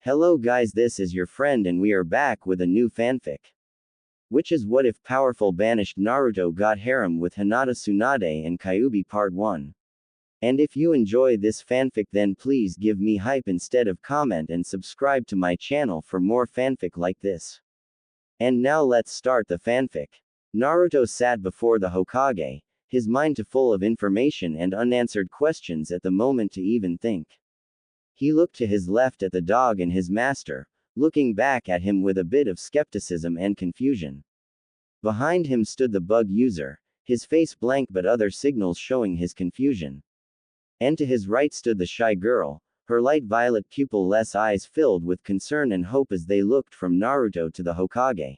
Hello guys, this is your friend and we are back with a new fanfic. Which is what if powerful banished Naruto got harem with Hinata Tsunade and Kyuubi Part 1. And if you enjoy this fanfic then please give me hype instead of comment and subscribe to my channel for more fanfic like this. And now let's start the fanfic. Naruto sat before the Hokage, his mind full of information and unanswered questions at the moment to even think. He looked to his left at the dog and his master, looking back at him with a bit of skepticism and confusion. Behind him stood the bug user, his face blank but other signals showing his confusion. And to his right stood the shy girl, her light violet pupil-less eyes filled with concern and hope as they looked from Naruto to the Hokage.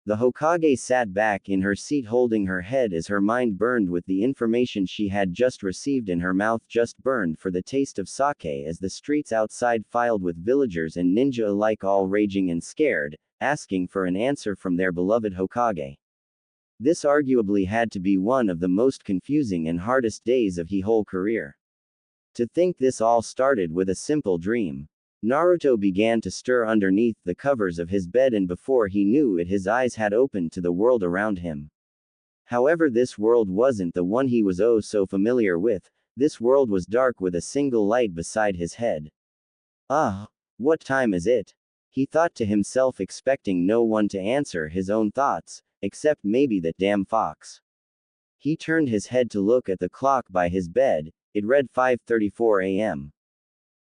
The Hokage sat back in her seat holding her head as her mind burned with the information she had just received and her mouth just burned for the taste of sake as the streets outside filled with villagers and ninja alike all raging and scared, asking for an answer from their beloved Hokage. This arguably had to be one of the most confusing and hardest days of his whole career. To think this all started with a simple dream. Naruto began to stir underneath the covers of his bed and before he knew it his eyes had opened to the world around him. However, this world wasn't the one he was oh so familiar with, this world was dark with a single light beside his head. What time is it? He thought to himself expecting no one to answer his own thoughts, except maybe that damn fox. He turned his head to look at the clock by his bed, it read 5:34 a.m.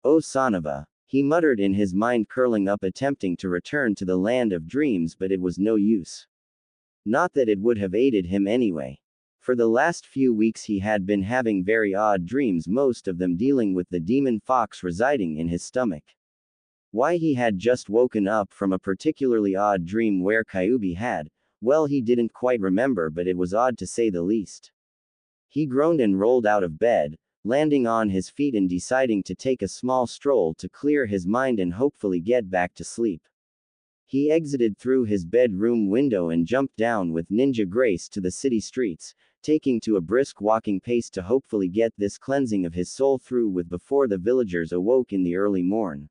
Oh son of a. He muttered in his mind curling up attempting to return to the land of dreams but it was no use. Not that it would have aided him anyway. For the last few weeks he had been having very odd dreams, most of them dealing with the demon fox residing in his stomach. Why he had just woken up from a particularly odd dream where Kyuubi had, well he didn't quite remember but it was odd to say the least. He groaned and rolled out of bed, landing on his feet and deciding to take a small stroll to clear his mind and hopefully get back to sleep. He exited through his bedroom window and jumped down with ninja grace to the city streets, taking to a brisk walking pace to hopefully get this cleansing of his soul through with before the villagers awoke in the early morn.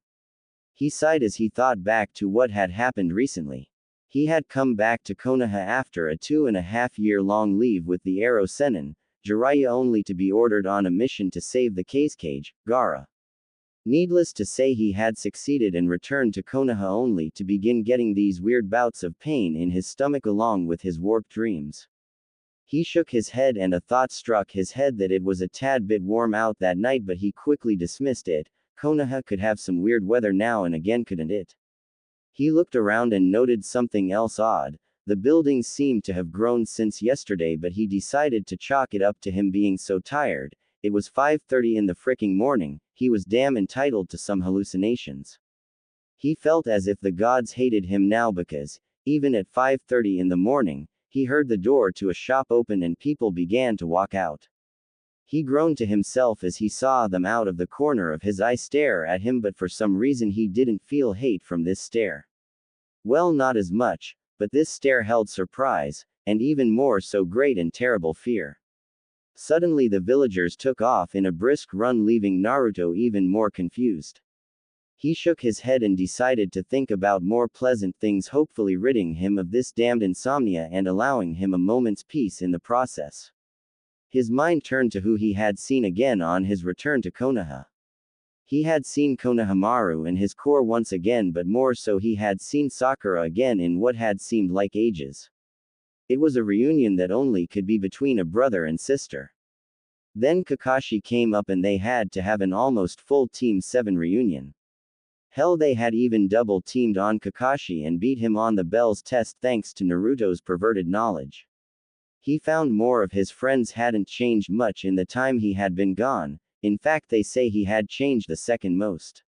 He sighed as he thought back to what had happened recently. He had come back to Konoha after a 2.5-year-long leave with the Arrow Sennin, Jiraiya only to be ordered on a mission to save the Kazekage, Gaara. Needless to say he had succeeded and returned to Konoha only to begin getting these weird bouts of pain in his stomach along with his warped dreams. He shook his head and a thought struck his head that it was a tad bit warm out that night but he quickly dismissed it, Konoha could have some weird weather now and again couldn't it? He looked around and noted something else odd. The buildings seemed to have grown since yesterday but he decided to chalk it up to him being so tired. It was 5:30 in the fricking morning, he was damn entitled to some hallucinations. He felt as if the gods hated him now because, even at 5:30 in the morning, he heard the door to a shop open and people began to walk out. He groaned to himself as he saw them out of the corner of his eye stare at him but for some reason he didn't feel hate from this stare. Well, not as much. But this stare held surprise, and even more so great and terrible fear. Suddenly the villagers took off in a brisk run leaving Naruto even more confused. He shook his head and decided to think about more pleasant things, hopefully ridding him of this damned insomnia and allowing him a moment's peace in the process. His mind turned to who he had seen again on his return to Konoha. He had seen Konohamaru and his core once again but more so he had seen Sakura again in what had seemed like ages. It was a reunion that only could be between a brother and sister. Then Kakashi came up and they had to have an almost full Team 7 reunion. Hell, they had even double teamed on Kakashi and beat him on the Bell's test thanks to Naruto's perverted knowledge. He found more of his friends hadn't changed much in the time he had been gone. In fact, they say he had changed the second most.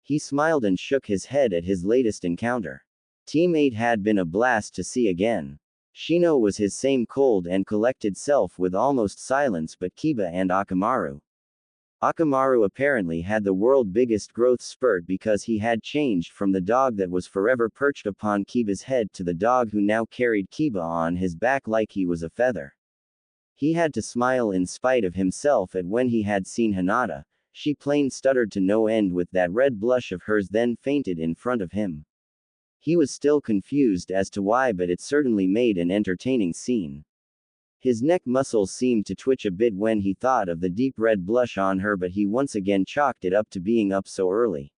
He smiled and shook his head at his latest encounter. Team 8 had been a blast to see again. Shino was his same cold and collected self with almost silence but Kiba and Akamaru. Akamaru apparently had the world's biggest growth spurt because he had changed from the dog that was forever perched upon Kiba's head to the dog who now carried Kiba on his back like he was a feather. He had to smile in spite of himself at when he had seen Hinata. She plain stuttered to no end with that red blush of hers, then fainted in front of him. He was still confused as to why, but it certainly made an entertaining scene. His neck muscles seemed to twitch a bit when he thought of the deep red blush on her, but he once again chalked it up to being up so early.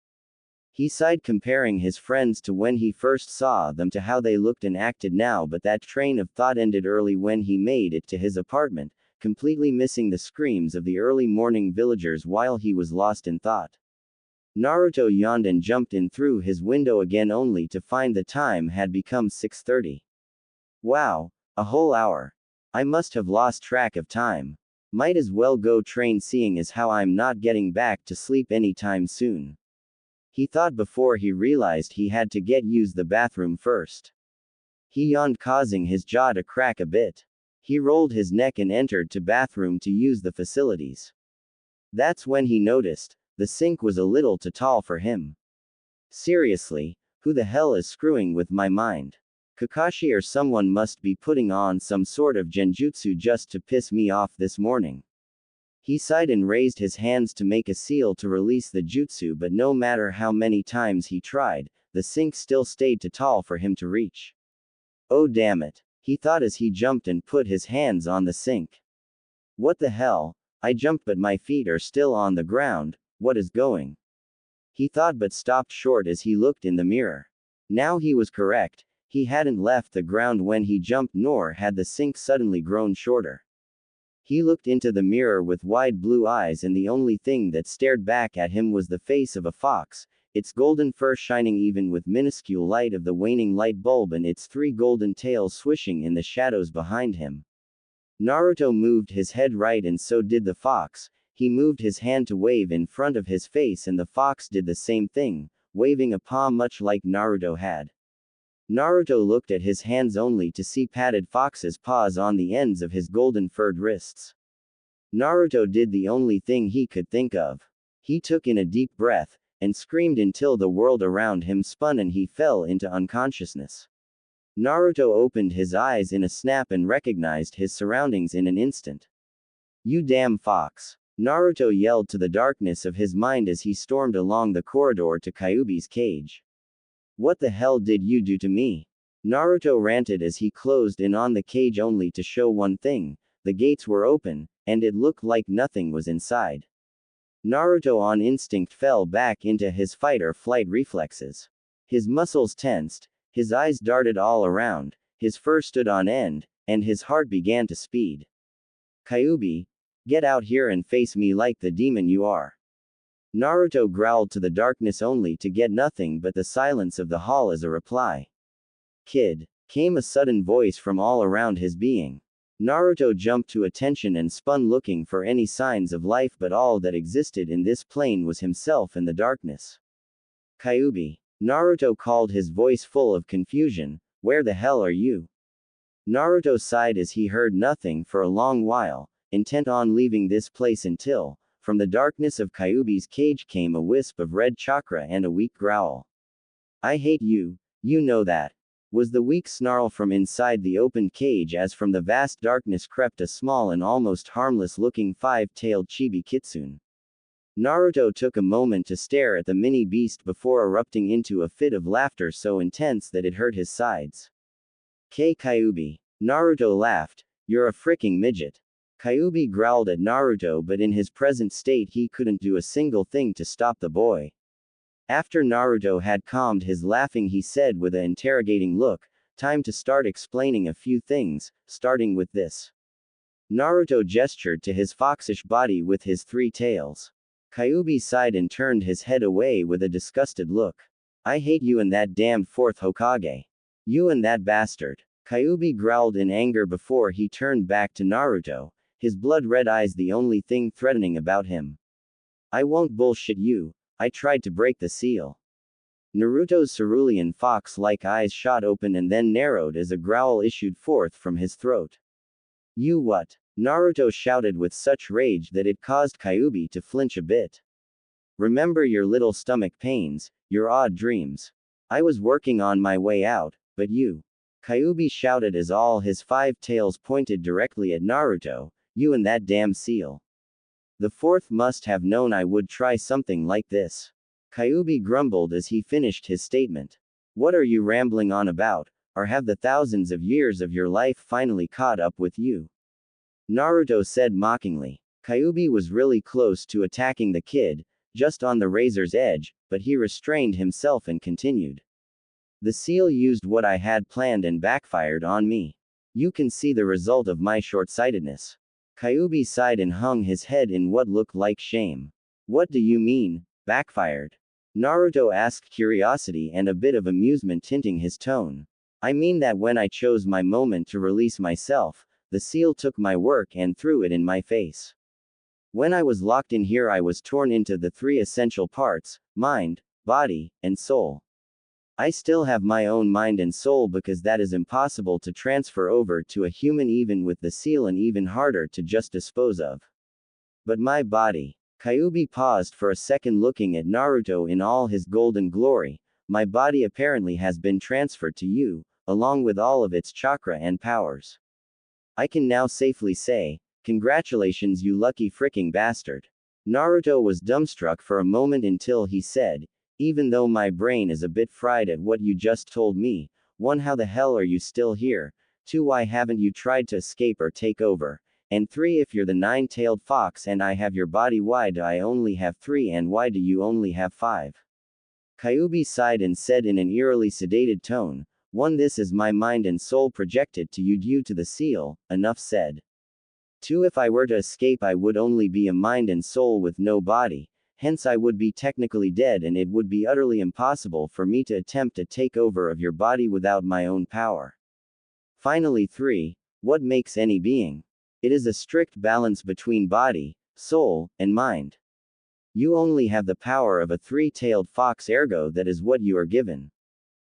He sighed, comparing his friends to when he first saw them to how they looked and acted now, but that train of thought ended early when he made it to his apartment, completely missing the screams of the early morning villagers while he was lost in thought. Naruto yawned and jumped in through his window again, only to find the time had become 6:30. Wow, a whole hour. I must have lost track of time. Might as well go train, seeing as how I'm not getting back to sleep anytime soon. He thought before he realized he had to use the bathroom first. He yawned, causing his jaw to crack a bit. He rolled his neck and entered the bathroom to use the facilities. That's when he noticed the sink was a little too tall for him. Seriously, who the hell is screwing with my mind? Kakashi or someone must be putting on some sort of genjutsu just to piss me off this morning. He sighed and raised his hands to make a seal to release the jutsu, but no matter how many times he tried, the sink still stayed too tall for him to reach. Oh damn it, he thought as he jumped and put his hands on the sink. What the hell? I jumped but my feet are still on the ground. What is going? He thought, but stopped short as he looked in the mirror. Now he was correct. He hadn't left the ground when he jumped, nor had the sink suddenly grown shorter. He looked into the mirror with wide blue eyes, and the only thing that stared back at him was the face of a fox, its golden fur shining even with minuscule light of the waning light bulb, and its three golden tails swishing in the shadows behind him. Naruto moved his head right, and so did the fox. He moved his hand to wave in front of his face, and the fox did the same thing, waving a paw much like Naruto had. Naruto looked at his hands only to see padded fox's paws on the ends of his golden furred wrists. Naruto did the only thing he could think of. He took in a deep breath, and screamed until the world around him spun and he fell into unconsciousness. Naruto opened his eyes in a snap and recognized his surroundings in an instant. You damn fox! Naruto yelled to the darkness of his mind as he stormed along the corridor to Kyuubi's cage. What the hell did you do to me? Naruto ranted as he closed in on the cage, only to show one thing: the gates were open, and it looked like nothing was inside. Naruto on instinct fell back into his fight or flight reflexes. His muscles tensed, his eyes darted all around, his fur stood on end, and his heart began to speed. Kyuubi, get out here and face me like the demon you are. Naruto growled to the darkness, only to get nothing but the silence of the hall as a reply. Kid, came a sudden voice from all around his being. Naruto jumped to attention and spun, looking for any signs of life, but all that existed in this plane was himself and the darkness. Kyuubi. Naruto called, his voice full of confusion. Where the hell are you? Naruto sighed as he heard nothing for a long while, intent on leaving this place until, from the darkness of Kyuubi's cage came a wisp of red chakra and a weak growl. I hate you, you know that, was the weak snarl from inside the opened cage, as from the vast darkness crept a small and almost harmless-looking five-tailed chibi kitsune. Naruto took a moment to stare at the mini beast before erupting into a fit of laughter so intense that it hurt his sides. Kyuubi. Naruto laughed. You're a fricking midget. Kyuubi growled at Naruto, but in his present state he couldn't do a single thing to stop the boy. After Naruto had calmed his laughing, he said with an interrogating look, time to start explaining a few things, starting with this. Naruto gestured to his foxish body with his three tails. Kyuubi sighed and turned his head away with a disgusted look. I hate you and that damned fourth Hokage. You and that bastard. Kyuubi growled in anger before he turned back to Naruto, his blood-red eyes the only thing threatening about him. I won't bullshit you, I tried to break the seal. Naruto's cerulean fox-like eyes shot open and then narrowed as a growl issued forth from his throat. You what? Naruto shouted with such rage that it caused Kyuubi to flinch a bit. Remember your little stomach pains, your odd dreams. I was working on my way out, but you. Kyuubi shouted as all his five tails pointed directly at Naruto, you and that damn seal. The fourth must have known I would try something like this. Kyuubi grumbled as he finished his statement. What are you rambling on about, or have the thousands of years of your life finally caught up with you? Naruto said mockingly. Kyuubi was really close to attacking the kid, just on the razor's edge, but he restrained himself and continued. The seal used what I had planned and backfired on me. You can see the result of my short-sightedness. Kyuubi sighed and hung his head in what looked like shame. What do you mean, backfired? Naruto asked, curiosity and a bit of amusement tinting his tone. I mean that when I chose my moment to release myself, the seal took my work and threw it in my face. When I was locked in here, I was torn into the three essential parts: mind, body, and soul. I still have my own mind and soul because that is impossible to transfer over to a human even with the seal, and even harder to just dispose of. But my body. Kyuubi paused for a second, looking at Naruto in all his golden glory. My body apparently has been transferred to you, along with all of its chakra and powers. I can now safely say, congratulations, you lucky fricking bastard. Naruto was dumbstruck for a moment until he said, even though my brain is a bit fried at what you just told me, 1. How the hell are you still here? 2. Why haven't you tried to escape or take over? And 3. If you're the nine-tailed fox and I have your body, why do I only have 3 and why do you only have 5? Kyuubi sighed and said in an eerily sedated tone, 1. This is my mind and soul projected to you due to the seal, enough said. 2. If I were to escape, I would only be a mind and soul with no body. Hence I would be technically dead, and it would be utterly impossible for me to attempt a takeover of your body without my own power. Finally 3. What makes any being? It is a strict balance between body, soul, and mind. You only have the power of a three-tailed fox, ergo that is what you are given.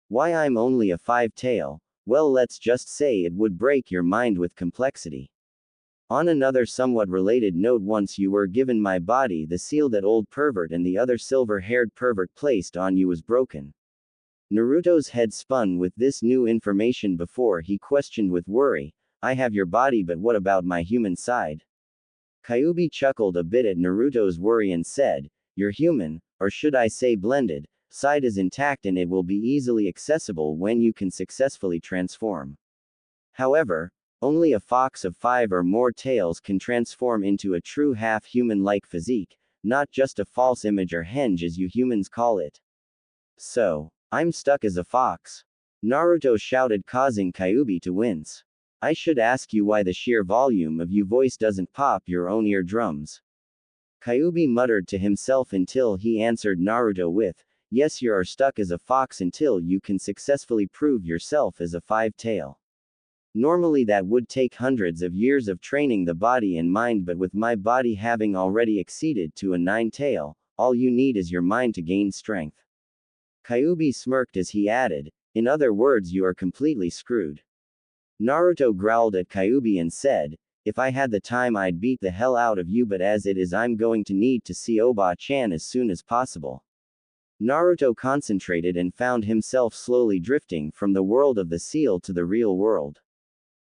Why I'm only a 5-tail? Well, let's just say it would break your mind with complexity. On another somewhat related note, once you were given my body, the seal that old pervert and the other silver-haired pervert placed on you was broken. Naruto's head spun with this new information before he questioned with worry, I have your body, but what about my human side? Kyuubi chuckled a bit at Naruto's worry and said, your human, or should I say blended, side is intact and it will be easily accessible when you can successfully transform. However, only a fox of 5 or more tails can transform into a true half-human-like physique, not just a false image or henge as you humans call it. So, I'm stuck as a fox? Naruto shouted, causing Kyuubi to wince. I should ask you why the sheer volume of your voice doesn't pop your own eardrums. Kyuubi muttered to himself until he answered Naruto with, yes, you are stuck as a fox until you can successfully prove yourself as a 5-tail. Normally that would take hundreds of years of training the body and mind, but with my body having already exceeded to a 9-tail, all you need is your mind to gain strength. Kyuubi smirked as he added, in other words, you are completely screwed. Naruto growled at Kyuubi and said, if I had the time I'd beat the hell out of you, but as it is I'm going to need to see Oba-chan as soon as possible. Naruto concentrated and found himself slowly drifting from the world of the seal to the real world.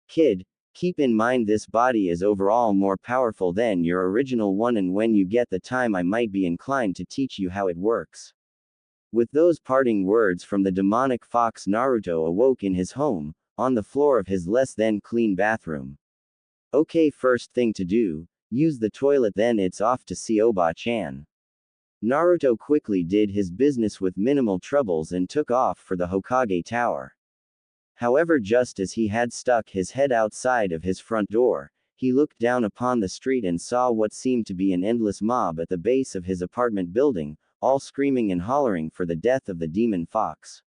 Kid, keep in mind this body is overall more powerful than your original one, and when you get the time I might be inclined to teach you how it works. With those parting words from the demonic fox, Naruto awoke in his home, on the floor of his less than clean bathroom. Okay, first thing to do, use the toilet, then it's off to see Oba-chan. Naruto quickly did his business with minimal troubles and took off for the Hokage tower. However, just as he had stuck his head outside of his front door, he looked down upon the street and saw what seemed to be an endless mob at the base of his apartment building, all screaming and hollering for the death of the demon fox.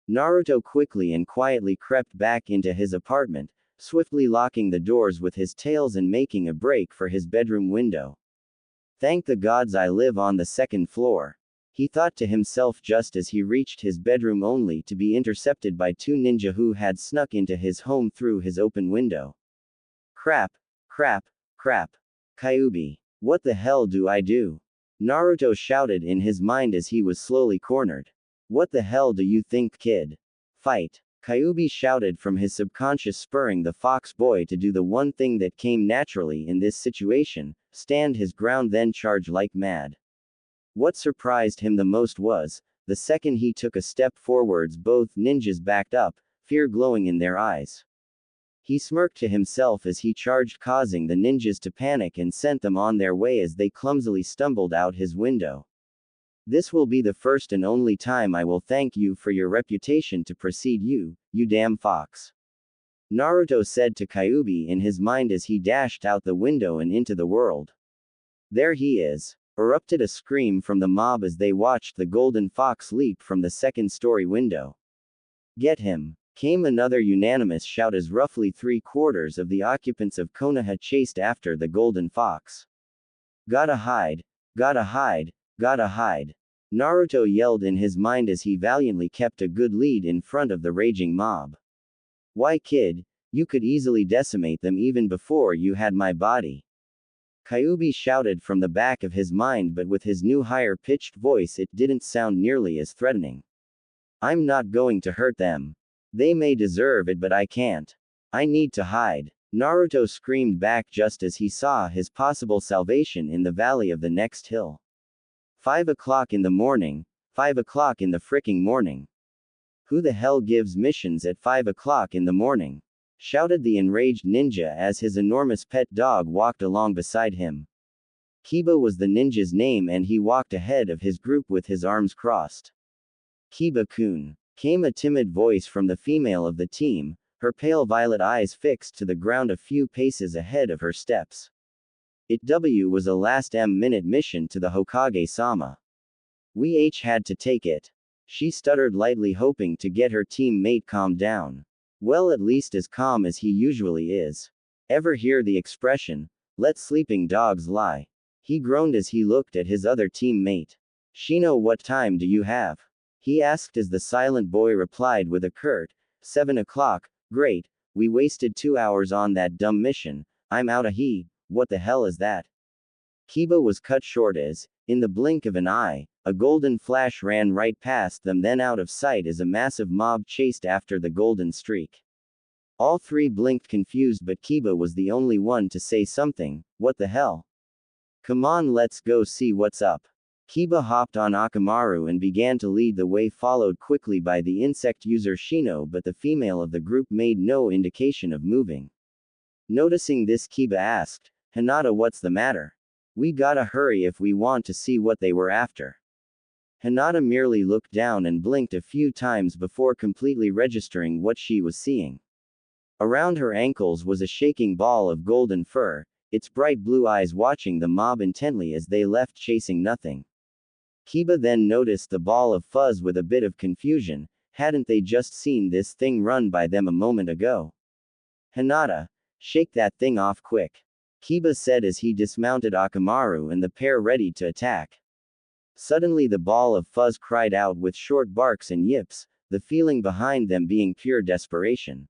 Naruto quickly and quietly crept back into his apartment, swiftly locking the doors with his tails and making a break for his bedroom window. Thank the gods I live on the second floor, he thought to himself just as he reached his bedroom, only to be intercepted by 2 ninja who had snuck into his home through his open window. Crap, crap, crap. Kyuubi, what the hell do I do? Naruto shouted in his mind as he was slowly cornered. What the hell do you think, kid? Fight. Kyuubi shouted from his subconscious, spurring the fox boy to do the one thing that came naturally in this situation, stand his ground then charge like mad. What surprised him the most was, the second he took a step forwards both ninjas backed up, fear glowing in their eyes. He smirked to himself as he charged, causing the ninjas to panic and sent them on their way as they clumsily stumbled out his window. This will be the first and only time I will thank you for your reputation to precede you, you damn fox. Naruto said to Kyuubi in his mind as he dashed out the window and into the world. There he is! Erupted a scream from the mob as they watched the golden fox leap from the second-story window. Get him! Came another unanimous shout as roughly 3/4 of the occupants of Konoha chased after the golden fox. Gotta hide! Gotta hide! Gotta hide! Naruto yelled in his mind as he valiantly kept a good lead in front of the raging mob. Why kid, you could easily decimate them even before you had my body. Kyuubi shouted from the back of his mind, but with his new higher-pitched voice it didn't sound nearly as threatening. I'm not going to hurt them. They may deserve it but I can't. I need to hide. Naruto screamed back just as he saw his possible salvation in the valley of the next hill. 5 o'clock in the morning, 5 o'clock in the fricking morning. Who the hell gives missions at 5 o'clock in the morning? Shouted the enraged ninja as his enormous pet dog walked along beside him. Kiba was the ninja's name and he walked ahead of his group with his arms crossed. Kiba-kun. Came a timid voice from the female of the team, her pale violet eyes fixed to the ground a few paces ahead of her steps. It was a last-minute mission to the Hokage-sama. We had to take it. She stuttered lightly, hoping to get her teammate calmed down. Well, at least as calm as he usually is. Ever hear the expression, let sleeping dogs lie? He groaned as he looked at his other teammate. Shino, what time do you have? He asked as the silent boy replied with a curt, 7 o'clock, great, we wasted 2 hours on that dumb mission, I'm outta here, what the hell is that? Kiba was cut short as, in the blink of an eye, a golden flash ran right past them then out of sight as a massive mob chased after the golden streak. All three blinked confused but Kiba was the only one to say something, what the hell? Come on, let's go see what's up. Kiba hopped on Akamaru and began to lead the way, followed quickly by the insect user Shino, but the female of the group made no indication of moving. Noticing this, Kiba asked, Hinata, what's the matter? We gotta hurry if we want to see what they were after. Hinata merely looked down and blinked a few times before completely registering what she was seeing. Around her ankles was a shaking ball of golden fur, its bright blue eyes watching the mob intently as they left chasing nothing. Kiba then noticed the ball of fuzz with a bit of confusion. Hadn't they just seen this thing run by them a moment ago? Hinata, shake that thing off quick. Kiba said as he dismounted Akamaru and the pair ready to attack. Suddenly the ball of fuzz cried out with short barks and yips, the feeling behind them being pure desperation.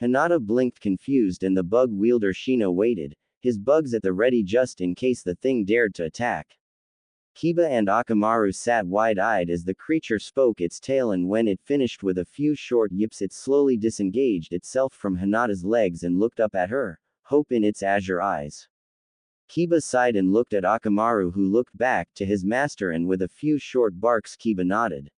Hinata blinked confused and the bug wielder Shino waited, his bugs at the ready just in case the thing dared to attack. Kiba and Akamaru sat wide-eyed as the creature spoke its tail, and when it finished with a few short yips it slowly disengaged itself from Hinata's legs and looked up at her, hope in its azure eyes. Kiba sighed and looked at Akamaru, who looked back to his master, and with a few short barks Kiba nodded.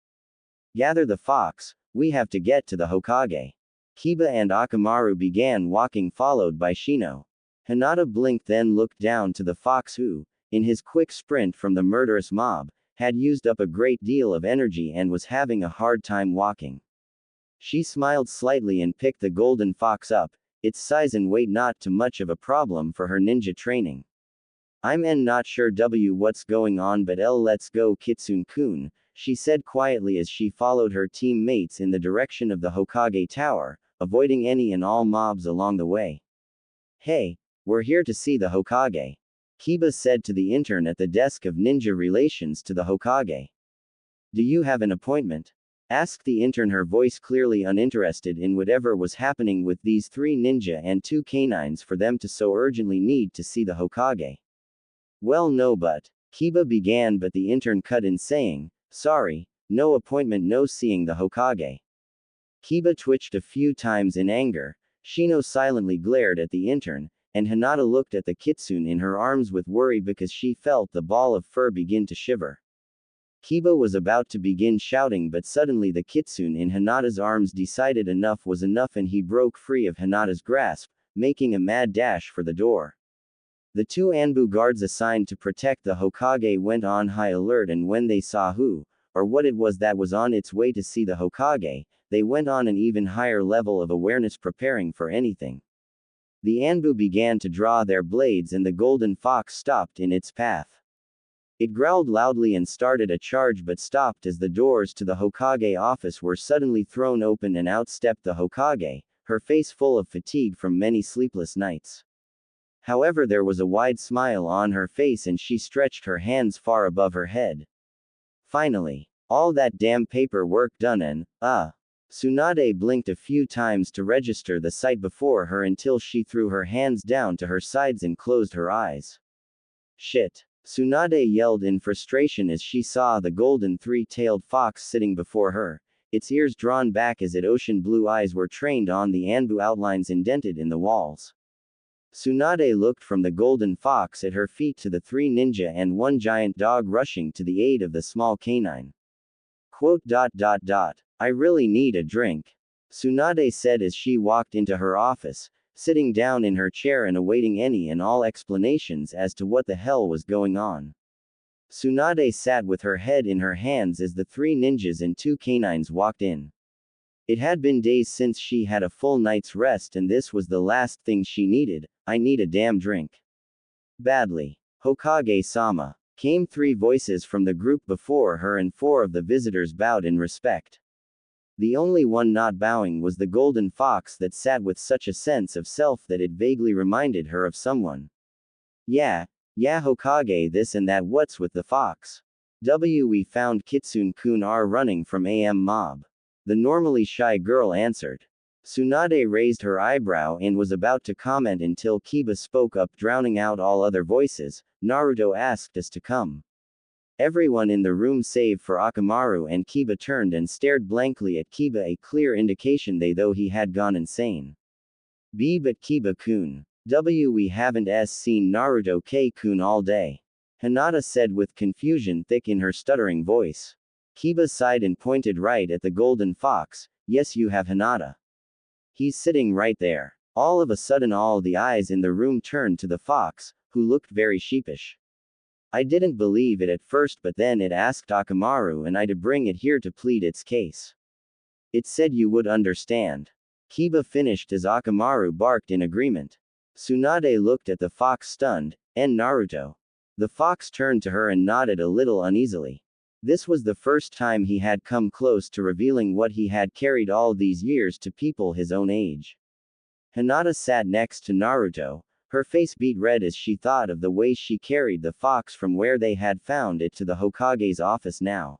Gather the fox, we have to get to the Hokage. Kiba and Akamaru began walking, followed by Shino. Hinata blinked then looked down to the fox who, in his quick sprint from the murderous mob, had used up a great deal of energy and was having a hard time walking. She smiled slightly and picked the golden fox up, its size and weight not too much of a problem for her ninja training. I'm not sure what's going on, but let's go Kitsune-kun, she said quietly as she followed her teammates in the direction of the Hokage Tower, avoiding any and all mobs along the way. Hey, we're here to see the Hokage. Kiba said to the intern at the desk of ninja relations to the Hokage. Do you have an appointment? Asked the intern, her voice clearly uninterested in whatever was happening with these three ninja and two canines for them to so urgently need to see the Hokage. Well, no, but Kiba began, but the intern cut in saying, sorry, no appointment, no seeing the Hokage. Kiba twitched a few times in anger. Shino silently glared at the intern, and Hinata looked at the kitsune in her arms with worry because she felt the ball of fur begin to shiver. Kiba was about to begin shouting, but suddenly the kitsune in Hinata's arms decided enough was enough and he broke free of Hinata's grasp, making a mad dash for the door. The two Anbu guards assigned to protect the Hokage went on high alert, and when they saw who, or what it was that was on its way to see the Hokage, they went on an even higher level of awareness, preparing for anything. The Anbu began to draw their blades and the golden fox stopped in its path. It growled loudly and started a charge but stopped as the doors to the Hokage office were suddenly thrown open and out stepped the Hokage, her face full of fatigue from many sleepless nights. However, there was a wide smile on her face and she stretched her hands far above her head. Finally, all that damn paperwork done and, Tsunade blinked a few times to register the sight before her until she threw her hands down to her sides and closed her eyes. Shit! Tsunade yelled in frustration as she saw the golden three-tailed fox sitting before her, its ears drawn back as its ocean blue eyes were trained on the Anbu outlines indented in the walls. Tsunade looked from the golden fox at her feet to the three ninja and one giant dog rushing to the aid of the small canine. I really need a drink, Tsunade said as she walked into her office, sitting down in her chair and awaiting any and all explanations as to what the hell was going on. Tsunade sat with her head in her hands as the three ninjas and two canines walked in. It had been days since she had a full night's rest and this was the last thing she needed. I need a damn drink. Badly. Hokage-sama. Came three voices from the group before her and four of the visitors bowed in respect. The only one not bowing was the golden fox that sat with such a sense of self that it vaguely reminded her of someone. Yeah Hokage, this and that, what's with the fox? We found Kitsune-kun are running from AM mob. The normally shy girl answered. Tsunade raised her eyebrow and was about to comment until Kiba spoke up, drowning out all other voices. Naruto asked us to come. Everyone in the room save for Akamaru and Kiba turned and stared blankly at Kiba, a clear indication they though he had gone insane. But Kiba-kun. We haven't seen Naruto-kun all day. Hinata said with confusion thick in her stuttering voice. Kiba sighed and pointed right at the golden fox. Yes, you have, Hinata. He's sitting right there. All of a sudden all the eyes in the room turned to the fox, who looked very sheepish. I didn't believe it at first, but then it asked Akamaru and I to bring it here to plead its case. It said you would understand. Kiba finished as Akamaru barked in agreement. Tsunade looked at the fox stunned, and Naruto. The fox turned to her and nodded a little uneasily. This was the first time he had come close to revealing what he had carried all these years to people his own age. Hinata sat next to Naruto, her face beet red as she thought of the way she carried the fox from where they had found it to the Hokage's office now.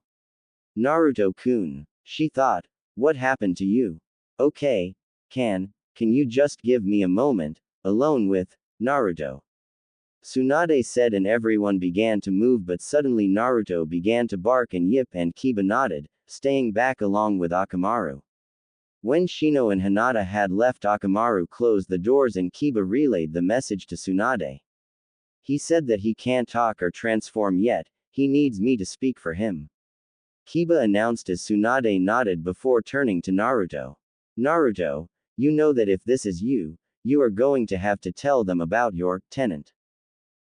Naruto-kun, she thought, what happened to you? Okay, can you just give me a moment, alone with Naruto? Tsunade said and everyone began to move, but suddenly Naruto began to bark and yip and Kiba nodded, staying back along with Akamaru. When Shino and Hinata had left, Akamaru closed the doors and Kiba relayed the message to Tsunade. He said that he can't talk or transform yet, he needs me to speak for him. Kiba announced as Tsunade nodded before turning to Naruto. Naruto, you know that if this is you are going to have to tell them about your tenant.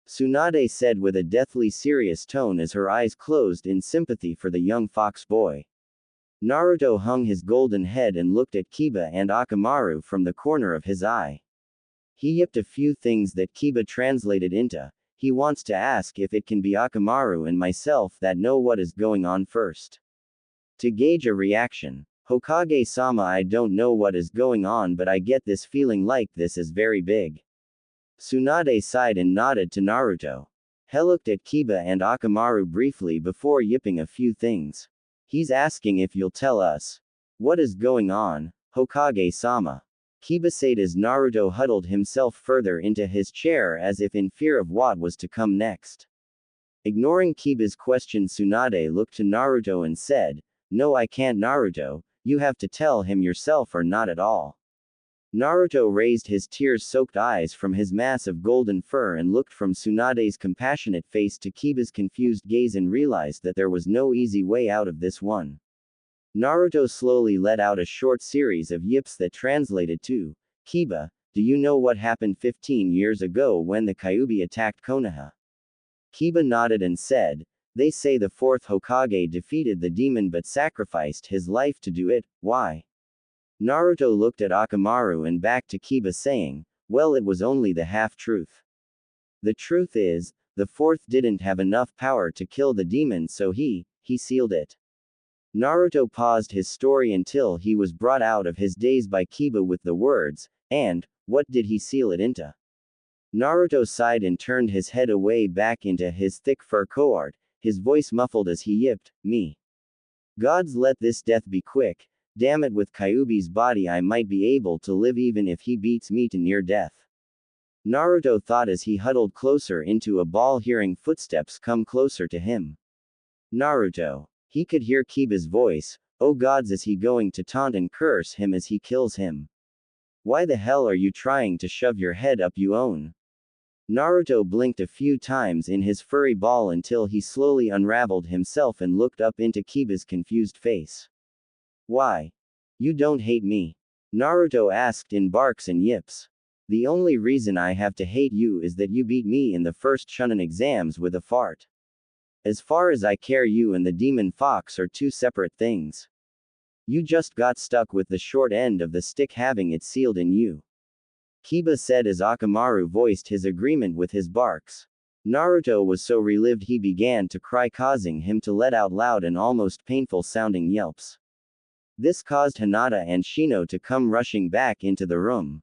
Tsunade said with a deathly serious tone as her eyes closed in sympathy for the young fox boy. Naruto hung his golden head and looked at Kiba and Akamaru from the corner of his eye. He yipped a few things that Kiba translated into, he wants to ask if it can be Akamaru and myself that know what is going on first. To gauge a reaction. Hokage-sama, I don't know what is going on, but I get this feeling like this is very big. Tsunade sighed and nodded to Naruto. He looked at Kiba and Akamaru briefly before yipping a few things. He's asking if you'll tell us. What is going on, Hokage-sama? Kiba said as Naruto huddled himself further into his chair as if in fear of what was to come next. Ignoring Kiba's question, Tsunade looked to Naruto and said, No, I can't, Naruto, you have to tell him yourself or not at all. Naruto raised his tears-soaked eyes from his mass of golden fur and looked from Tsunade's compassionate face to Kiba's confused gaze and realized that there was no easy way out of this one. Naruto slowly let out a short series of yips that translated to, Kiba, do you know what happened 15 years ago when the Kyuubi attacked Konoha? Kiba nodded and said, they say the fourth Hokage defeated the demon but sacrificed his life to do it, why? Naruto looked at Akamaru and back to Kiba saying, well, it was only the half-truth. The truth is, the fourth didn't have enough power to kill the demon so he sealed it. Naruto paused his story until he was brought out of his daze by Kiba with the words, and, what did he seal it into? Naruto sighed and turned his head away back into his thick fur coat, his voice muffled as he yipped, me. Gods let this death be quick, damn it, with Kyuubi's body I might be able to live even if he beats me to near death. Naruto thought as he huddled closer into a ball hearing footsteps come closer to him. Naruto. He could hear Kiba's voice, oh gods, is he going to taunt and curse him as he kills him? Why the hell are you trying to shove your head up you own? Naruto blinked a few times in his furry ball until he slowly unraveled himself and looked up into Kiba's confused face. Why? You don't hate me? Naruto asked in barks and yips. The only reason I have to hate you is that you beat me in the first Chunin exams with a fart. As far as I care, you and the demon fox are two separate things. You just got stuck with the short end of the stick having it sealed in you. Kiba said as Akamaru voiced his agreement with his barks. Naruto was so relieved he began to cry, causing him to let out loud and almost painful sounding yelps. This caused Hinata and Shino to come rushing back into the room.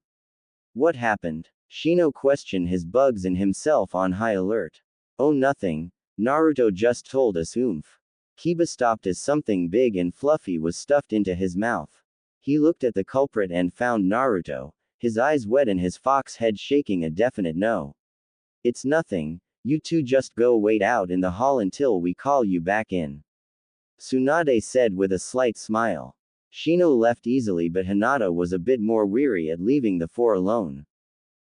What happened? Shino questioned his bugs and himself on high alert. Oh, nothing. Naruto just told us oomph. Kiba stopped as something big and fluffy was stuffed into his mouth. He looked at the culprit and found Naruto, his eyes wet and his fox head shaking a definite no. It's nothing, you two just go wait out in the hall until we call you back in. Tsunade said with a slight smile. Shino left easily, but Hinata was a bit more weary at leaving the four alone.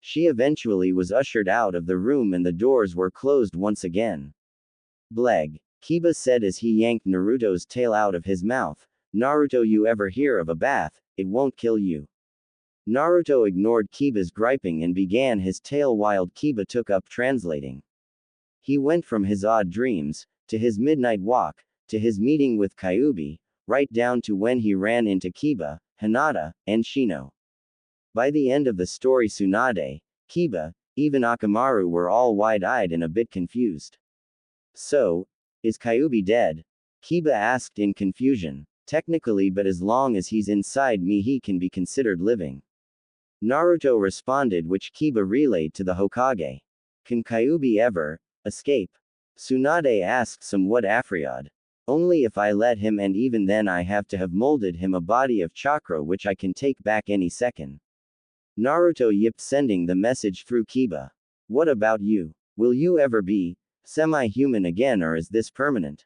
She eventually was ushered out of the room and the doors were closed once again. Bleg. Kiba said as he yanked Naruto's tail out of his mouth, Naruto, you ever hear of a bath, it won't kill you. Naruto ignored Kiba's griping and began his tale while Kiba took up translating. He went from his odd dreams, to his midnight walk, to his meeting with Kyuubi, right down to when he ran into Kiba, Hinata, and Shino. By the end of the story, Tsunade, Kiba, even Akamaru were all wide-eyed and a bit confused. So, is Kyuubi dead? Kiba asked in confusion. Technically, but as long as he's inside me he can be considered living. Naruto responded, which Kiba relayed to the Hokage. Can Kyuubi ever escape? Tsunade asked somewhat afraid. Only if I let him, and even then I have to have molded him a body of chakra which I can take back any second. Naruto yipped, sending the message through Kiba. What about you? Will you ever be semi-human again, or is this permanent?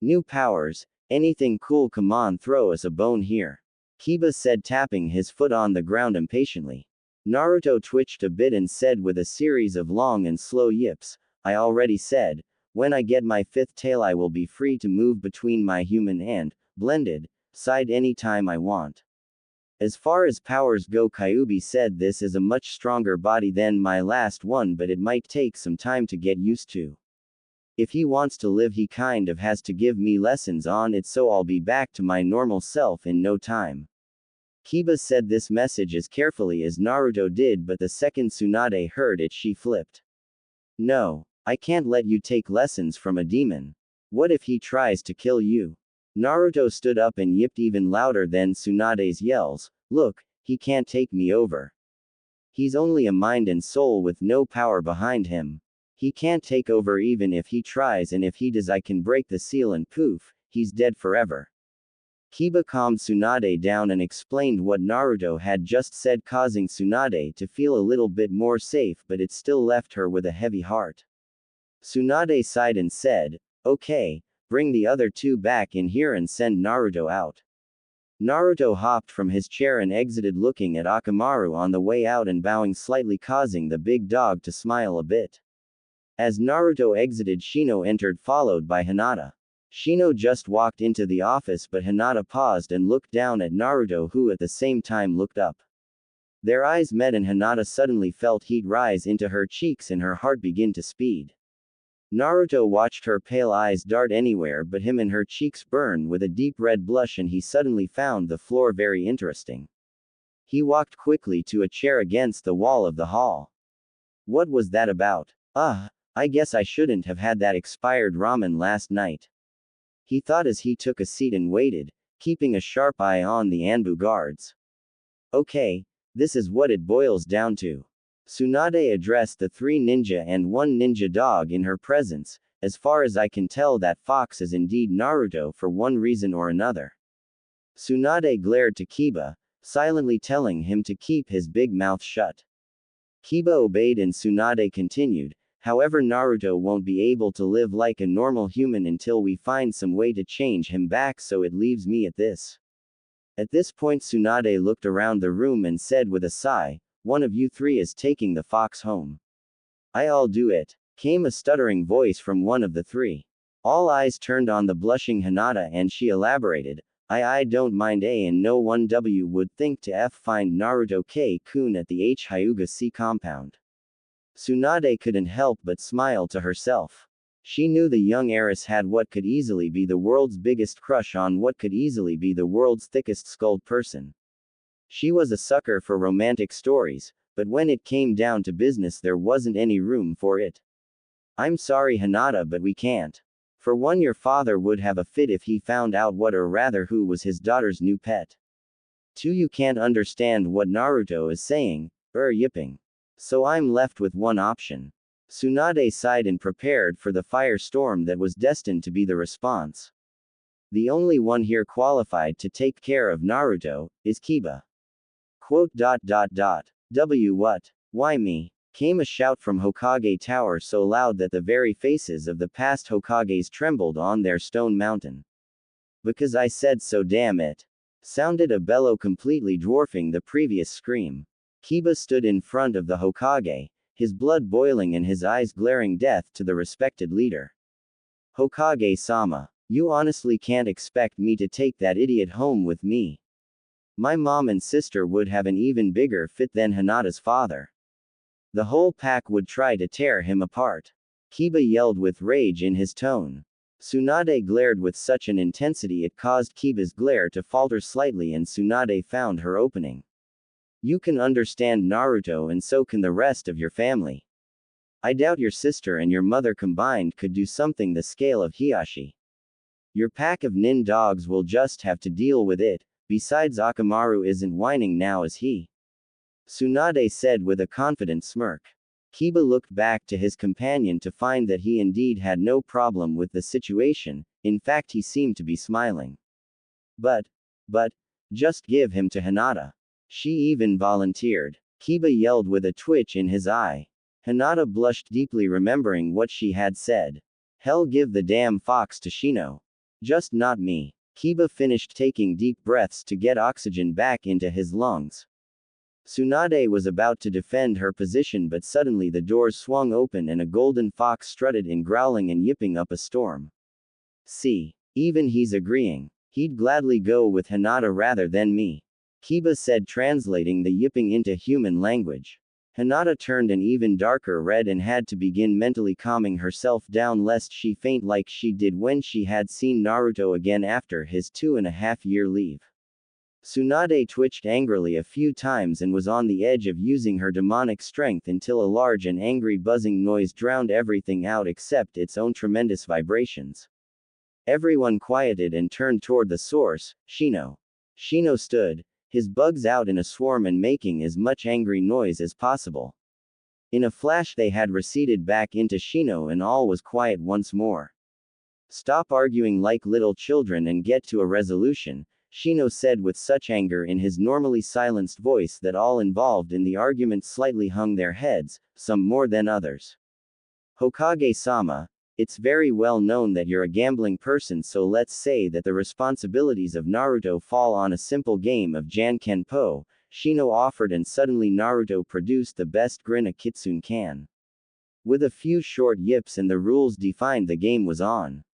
New powers, anything cool, come on, throw us a bone here. Kiba said, tapping his foot on the ground impatiently. Naruto twitched a bit and said with a series of long and slow yips, I already said, when I get my fifth tail I will be free to move between my human and blended side anytime I want. As far as powers go, Kyuubi said this is a much stronger body than my last one, but it might take some time to get used to. If he wants to live he kind of has to give me lessons on it, so I'll be back to my normal self in no time. Kiba said this message as carefully as Naruto did, but the second Tsunade heard it she flipped. No, I can't let you take lessons from a demon. What if he tries to kill you? Naruto stood up and yipped even louder than Tsunade's yells, look, he can't take me over. He's only a mind and soul with no power behind him. He can't take over even if he tries, and if he does I can break the seal and poof, he's dead forever. Kiba calmed Tsunade down and explained what Naruto had just said, causing Tsunade to feel a little bit more safe, but it still left her with a heavy heart. Tsunade sighed and said, okay, bring the other two back in here and send Naruto out. Naruto hopped from his chair and exited looking at Akamaru on the way out and bowing slightly, causing the big dog to smile a bit. As Naruto exited, Shino entered, followed by Hinata. Shino just walked into the office, but Hinata paused and looked down at Naruto, who at the same time looked up. Their eyes met and Hinata suddenly felt heat rise into her cheeks and her heart begin to speed. Naruto watched her pale eyes dart anywhere but him and her cheeks burn with a deep red blush, and he suddenly found the floor very interesting. He walked quickly to a chair against the wall of the hall. What was that about? I guess I shouldn't have had that expired ramen last night, he thought as he took a seat and waited, keeping a sharp eye on the Anbu guards. Okay, this is what it boils down to. Tsunade addressed the 3 ninja and 1 ninja dog in her presence. As far as I can tell, that fox is indeed Naruto for one reason or another. Tsunade glared to Kiba, silently telling him to keep his big mouth shut. Kiba obeyed and Tsunade continued, however, Naruto won't be able to live like a normal human until we find some way to change him back, so it leaves me at this. At this point Tsunade looked around the room and said with a sigh, one of you 3 is taking the fox home. I'll do it, came a stuttering voice from one of the 3. All eyes turned on the blushing Hinata and she elaborated, I don't mind and no one would think to find Naruto K-kun at the Hyuga C compound. Tsunade couldn't help but smile to herself. She knew the young heiress had what could easily be the world's biggest crush on what could easily be the world's thickest skulled person. She was a sucker for romantic stories, but when it came down to business there wasn't any room for it. I'm sorry Hinata, but we can't. For one, your father would have a fit if he found out what, or rather who, was his daughter's new pet. 2, you can't understand what Naruto is saying, yipping. So I'm left with one option. Tsunade sighed and prepared for the firestorm that was destined to be the response. The only one here qualified to take care of Naruto is Kiba. Quote. What? Why me? Came a shout from Hokage Tower so loud that the very faces of the past Hokages trembled on their stone mountain. Because I said so, damn it. Sounded a bellow completely dwarfing the previous scream. Kiba stood in front of the Hokage, his blood boiling and his eyes glaring death to the respected leader. Hokage-sama, you honestly can't expect me to take that idiot home with me. My mom and sister would have an even bigger fit than Hinata's father. The whole pack would try to tear him apart. Kiba yelled with rage in his tone. Tsunade glared with such an intensity it caused Kiba's glare to falter slightly, and Tsunade found her opening. You can understand Naruto, and so can the rest of your family. I doubt your sister and your mother combined could do something the scale of Hiashi. Your pack of nin dogs will just have to deal with it. Besides, Akamaru isn't whining now, is he? Tsunade said with a confident smirk. Kiba looked back to his companion to find that he indeed had no problem with the situation, in fact he seemed to be smiling. But, just give him to Hinata. She even volunteered. Kiba yelled with a twitch in his eye. Hinata blushed deeply, remembering what she had said. Hell, give the damn fox to Shino. Just not me. Kiba finished taking deep breaths to get oxygen back into his lungs. Tsunade was about to defend her position, but suddenly the doors swung open and a golden fox strutted in, growling and yipping up a storm. See, even he's agreeing. He'd gladly go with Hinata rather than me, Kiba said, translating the yipping into human language. Hinata turned an even darker red and had to begin mentally calming herself down lest she faint like she did when she had seen Naruto again after his 2.5-year leave. Tsunade twitched angrily a few times and was on the edge of using her demonic strength until a large and angry buzzing noise drowned everything out except its own tremendous vibrations. Everyone quieted and turned toward the source, Shino. Shino stood, his bugs out in a swarm and making as much angry noise as possible. In a flash they had receded back into Shino and all was quiet once more. Stop arguing like little children and get to a resolution, Shino said with such anger in his normally silenced voice that all involved in the argument slightly hung their heads, some more than others. Hokage-sama, It's very well known that you're a gambling person, so let's say that the responsibilities of Naruto fall on a simple game of Jankenpo, Shino offered, and suddenly Naruto produced the best grin a kitsune can. With a few short yips and the rules defined, the game was on.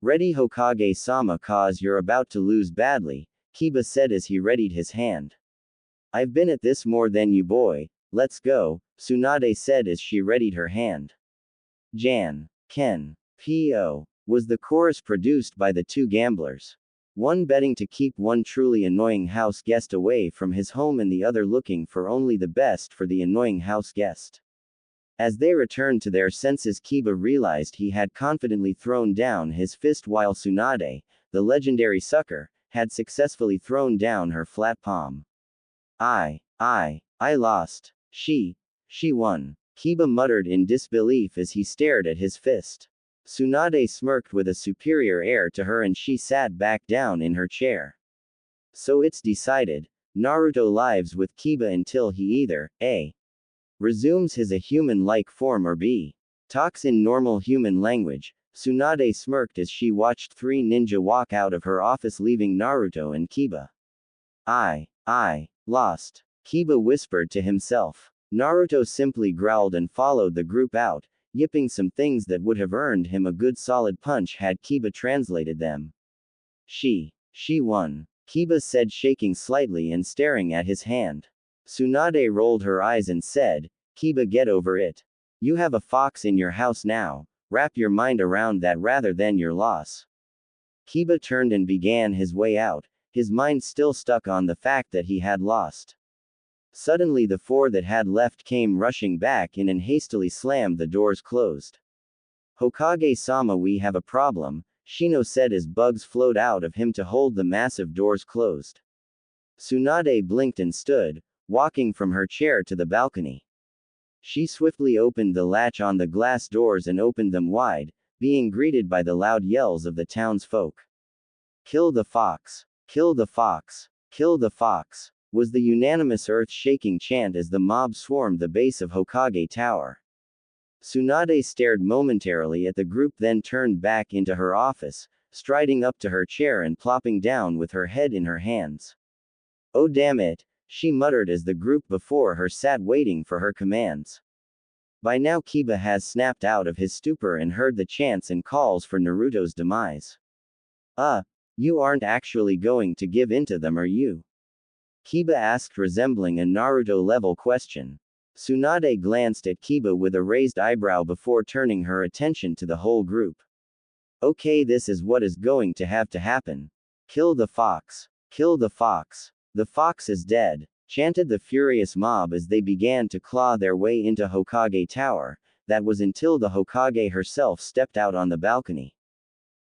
Ready Hokage-sama, cause you're about to lose badly, Kiba said as he readied his hand. I've been at this more than you, boy, let's go, Tsunade said as she readied her hand. Jan. Ken. P.O. was the chorus produced by the two gamblers. One betting to keep one truly annoying house guest away from his home and the other looking for only the best for the annoying house guest. As they returned to their senses, Kiba realized he had confidently thrown down his fist while Tsunade, the legendary sucker, had successfully thrown down her flat palm. I lost. She won. Kiba muttered in disbelief as he stared at his fist. Tsunade smirked with a superior air to her and she sat back down in her chair. So it's decided. Naruto lives with Kiba until he either A. resumes his a human-like form or B. talks in normal human language. Tsunade smirked as she watched three ninja walk out of her office, leaving Naruto and Kiba. I lost. Kiba whispered to himself. Naruto simply growled and followed the group out, yipping some things that would have earned him a good solid punch had Kiba translated them. She won. Kiba said, shaking slightly and staring at his hand. Tsunade rolled her eyes and said, Kiba, get over it. You have a fox in your house now, wrap your mind around that rather than your loss. Kiba turned and began his way out, his mind still stuck on the fact that he had lost. Suddenly the four that had left came rushing back in and hastily slammed the doors closed. Hokage-sama, we have a problem, Shino said as bugs flowed out of him to hold the massive doors closed. Tsunade blinked and stood, walking from her chair to the balcony. She swiftly opened the latch on the glass doors and opened them wide, being greeted by the loud yells of the townsfolk. Kill the fox! Kill the fox! Kill the fox! Was the unanimous earth-shaking chant as the mob swarmed the base of Hokage Tower. Tsunade stared momentarily at the group, then turned back into her office, striding up to her chair and plopping down with her head in her hands. Oh damn it, she muttered as the group before her sat waiting for her commands. By now Kiba has snapped out of his stupor and heard the chants and calls for Naruto's demise. You aren't actually going to give in to them, are you? Kiba asked, resembling a Naruto-level question. Tsunade glanced at Kiba with a raised eyebrow before turning her attention to the whole group. Okay, this is what is going to have to happen. Kill the fox. Kill the fox. The fox is dead, chanted the furious mob as they began to claw their way into Hokage Tower. That was until the Hokage herself stepped out on the balcony.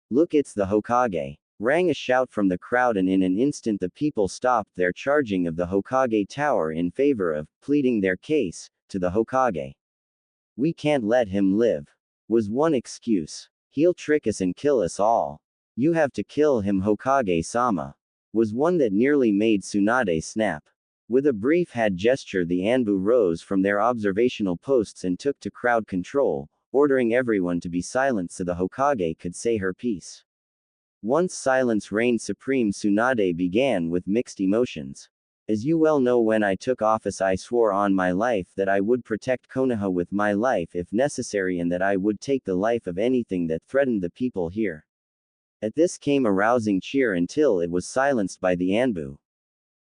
Look, it's the Hokage! Rang a shout from the crowd, and in an instant the people stopped their charging of the Hokage Tower in favor of pleading their case to the Hokage. We can't let him live, was one excuse. He'll trick us and kill us all. You have to kill him, Hokage-sama, was one that nearly made Tsunade snap. With a brief head gesture, the Anbu rose from their observational posts and took to crowd control, ordering everyone to be silent so the Hokage could say her piece. Once silence reigned supreme, Tsunade began with mixed emotions. As you well know, when I took office I swore on my life that I would protect Konoha with my life if necessary, and that I would take the life of anything that threatened the people here. At this came a rousing cheer until it was silenced by the Anbu.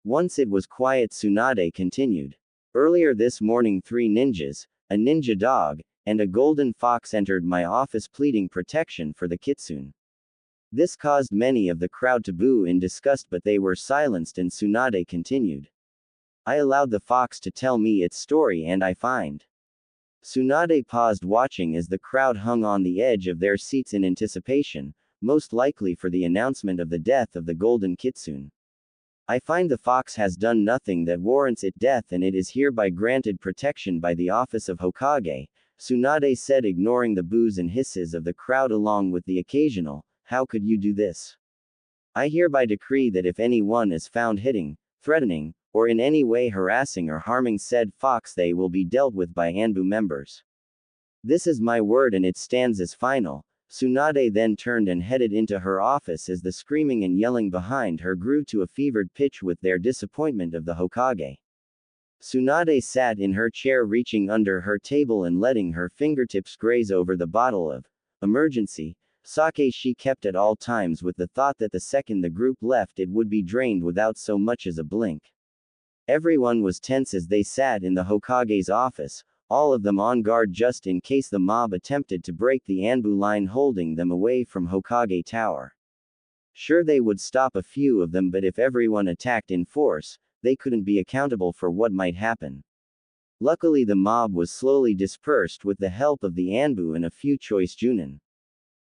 Once it was quiet, Tsunade continued. Earlier this morning 3 ninjas, a ninja dog, and a golden fox entered my office pleading protection for the kitsune. This caused many of the crowd to boo in disgust, but they were silenced, and Tsunade continued. I allowed the fox to tell me its story, and I find. Tsunade paused, watching as the crowd hung on the edge of their seats in anticipation, most likely for the announcement of the death of the golden kitsune. I find the fox has done nothing that warrants its death, and it is hereby granted protection by the office of Hokage, Tsunade said, ignoring the boos and hisses of the crowd along with the occasional, how could you do this? I hereby decree that if anyone is found hitting, threatening, or in any way harassing or harming said fox, they will be dealt with by Anbu members. This is my word and it stands as final. Tsunade then turned and headed into her office as the screaming and yelling behind her grew to a fevered pitch with their disappointment of the Hokage. Tsunade sat in her chair reaching under her table and letting her fingertips graze over the bottle of emergency sake she kept at all times with the thought that the second the group left it would be drained without so much as a blink. Everyone was tense as they sat in the Hokage's office, all of them on guard just in case the mob attempted to break the Anbu line holding them away from Hokage Tower. Sure, they would stop a few of them, but if everyone attacked in force, they couldn't be accountable for what might happen. Luckily, the mob was slowly dispersed with the help of the Anbu and a few choice Junin.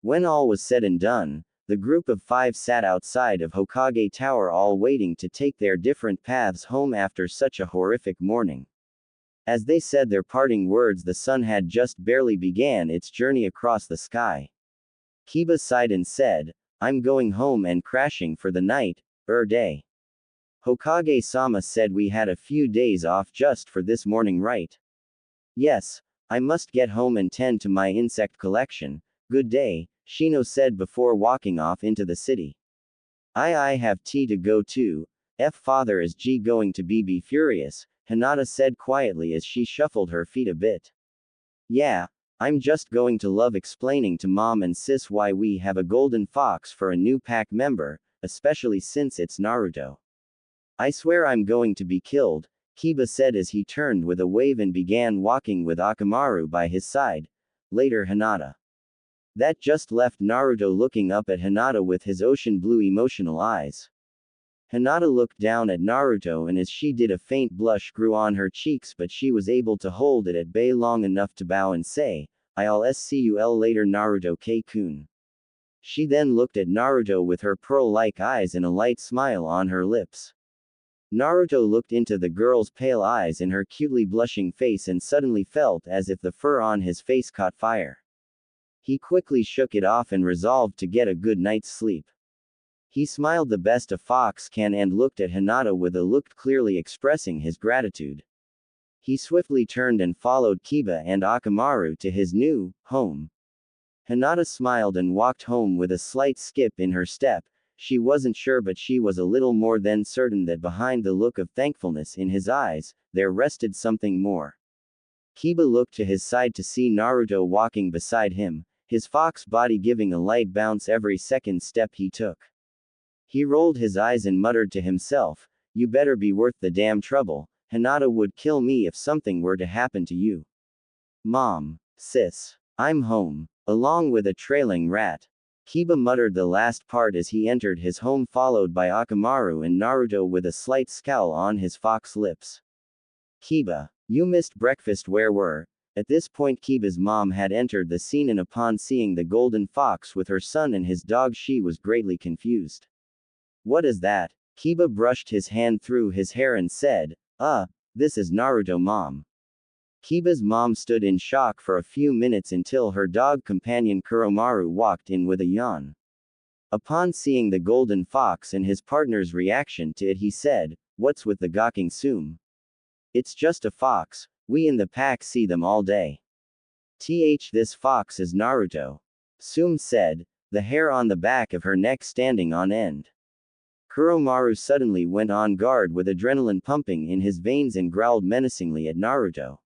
When all was said and done, the group of 5 sat outside of Hokage Tower, all waiting to take their different paths home after such a horrific morning. As they said their parting words, the sun had just barely began its journey across the sky. Kiba sighed and said, "I'm going home and crashing for the night, day." Hokage-sama said, "We had a few days off just for this morning, right?" "Yes, I must get home and tend to my insect collection. Good day," Shino said before walking off into the city. I have tea to go too. Father, is G going to be furious?" Hinata said quietly as she shuffled her feet a bit. "Yeah, I'm just going to love explaining to mom and sis why we have a golden fox for a new pack member, especially since it's Naruto. I swear I'm going to be killed," Kiba said as he turned with a wave and began walking with Akamaru by his side. Later, Hinata. That just left Naruto looking up at Hinata with his ocean blue emotional eyes. Hinata looked down at Naruto and as she did a faint blush grew on her cheeks, but she was able to hold it at bay long enough to bow and say, "I'll see you later, Naruto-kun." She then looked at Naruto with her pearl-like eyes and a light smile on her lips. Naruto looked into the girl's pale eyes and her cutely blushing face and suddenly felt as if the fur on his face caught fire. He quickly shook it off and resolved to get a good night's sleep. He smiled the best a fox can and looked at Hinata with a look clearly expressing his gratitude. He swiftly turned and followed Kiba and Akamaru to his new home. Hinata smiled and walked home with a slight skip in her step. She wasn't sure, but she was a little more than certain that behind the look of thankfulness in his eyes, there rested something more. Kiba looked to his side to see Naruto walking beside him, his fox body giving a light bounce every second step he took. He rolled his eyes and muttered to himself, "You better be worth the damn trouble. Hinata would kill me if something were to happen to you. Mom, sis, I'm home, along with a trailing rat." Kiba muttered the last part as he entered his home, followed by Akamaru and Naruto with a slight scowl on his fox lips. "Kiba, you missed breakfast, where were?" At this point Kiba's mom had entered the scene and upon seeing the golden fox with her son and his dog she was greatly confused. "What is that?" Kiba brushed his hand through his hair and said, This is Naruto, mom." Kiba's mom stood in shock for a few minutes until her dog companion Kuromaru walked in with a yawn. Upon seeing the golden fox and his partner's reaction to it he said, "What's with the gawking, Sum? It's just a fox, we in the pack see them all day." This fox is Naruto," Sum said, the hair on the back of her neck standing on end. Kuromaru suddenly went on guard with adrenaline pumping in his veins and growled menacingly at Naruto.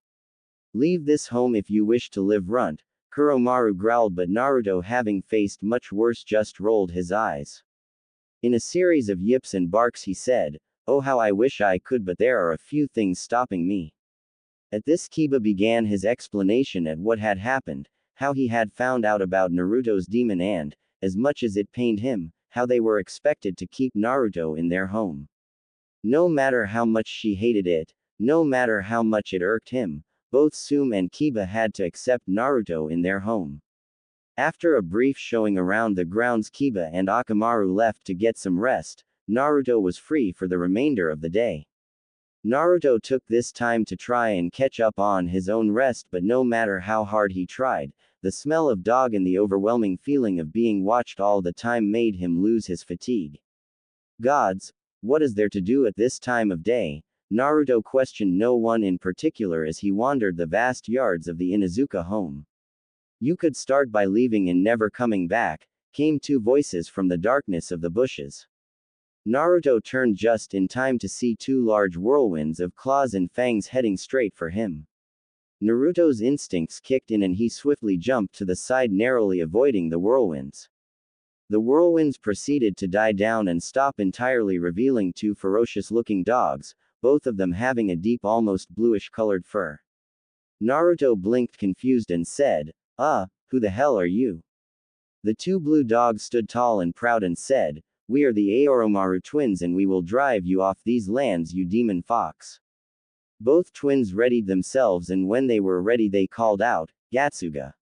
"Leave this home if you wish to live, runt," Kuromaru growled, but Naruto, having faced much worse, just rolled his eyes. In a series of yips and barks he said, "Oh, how I wish I could, but there are a few things stopping me." At this Kiba began his explanation at what had happened, how he had found out about Naruto's demon and, as much as it pained him, how they were expected to keep Naruto in their home. No matter how much she hated it, no matter how much it irked him, both Sum and Kiba had to accept Naruto in their home. After a brief showing around the grounds, Kiba and Akamaru left to get some rest. Naruto was free for the remainder of the day. Naruto took this time to try and catch up on his own rest, but no matter how hard he tried, the smell of dog and the overwhelming feeling of being watched all the time made him lose his fatigue. Gods, what is there to do at this time of day? Naruto questioned no one in particular as he wandered the vast yards of the Inuzuka home. You could start by leaving and never coming back, came two voices from the darkness of the bushes. Naruto turned just in time to see two large whirlwinds of claws and fangs heading straight for him. Naruto's instincts kicked in and he swiftly jumped to the side, narrowly avoiding the whirlwinds. The whirlwinds proceeded to die down and stop entirely, revealing two ferocious-looking dogs, both of them having a deep, almost bluish-colored fur. Naruto blinked confused and said, who the hell are you? The two blue dogs stood tall and proud and said, "We are the Aoromaru twins and we will drive you off these lands, you demon fox." Both twins readied themselves, and when they were ready they called out, "Gatsuga."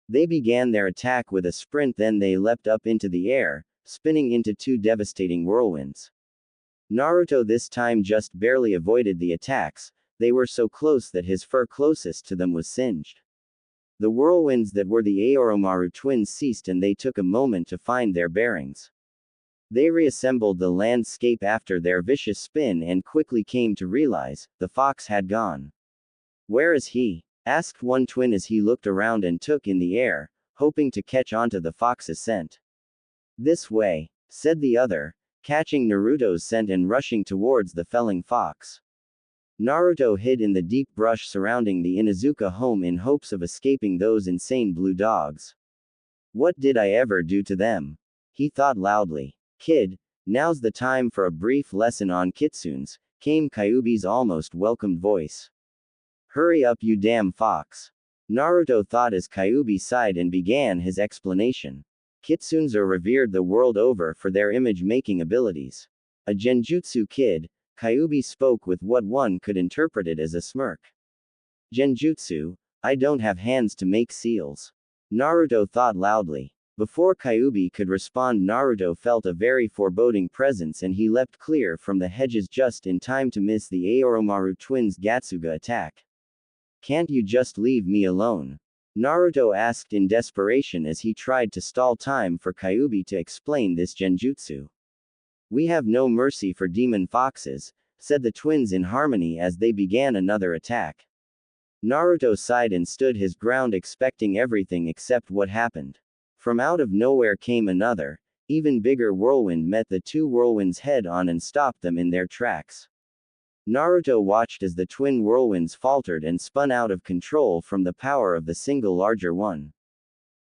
They began their attack with a sprint, then they leapt up into the air, spinning into two devastating whirlwinds. Naruto this time just barely avoided the attacks, they were so close that his fur closest to them was singed. The whirlwinds that were the Aoromaru twins ceased and they took a moment to find their bearings. They reassembled the landscape after their vicious spin and quickly came to realize, the fox had gone. "Where is he?" asked one twin as he looked around and took in the air, hoping to catch onto the fox's scent. "This way," said the other, catching Naruto's scent and rushing towards the felling fox. Naruto hid in the deep brush surrounding the Inuzuka home in hopes of escaping those insane blue dogs. "What did I ever do to them?" he thought loudly. "Kid, now's the time for a brief lesson on kitsunes," came Kyuubi's almost welcomed voice. "Hurry up, you damn fox," Naruto thought as Kyuubi sighed and began his explanation. Kitsunes are revered the world over for their image-making abilities. A genjutsu kid, Kyuubi spoke with what one could interpret it as a smirk. "Genjutsu? I don't have hands to make seals," Naruto thought loudly. Before Kyuubi could respond, Naruto felt a very foreboding presence and he leapt clear from the hedges just in time to miss the Aoromaru twins' Gatsuga attack. "Can't you just leave me alone?" Naruto asked in desperation as he tried to stall time for Kyuubi to explain this genjutsu. "We have no mercy for demon foxes," said the twins in harmony as they began another attack. Naruto sighed and stood his ground, expecting everything except what happened. From out of nowhere came another, even bigger whirlwind, met the two whirlwinds head on and stopped them in their tracks. Naruto watched as the twin whirlwinds faltered and spun out of control from the power of the single larger one.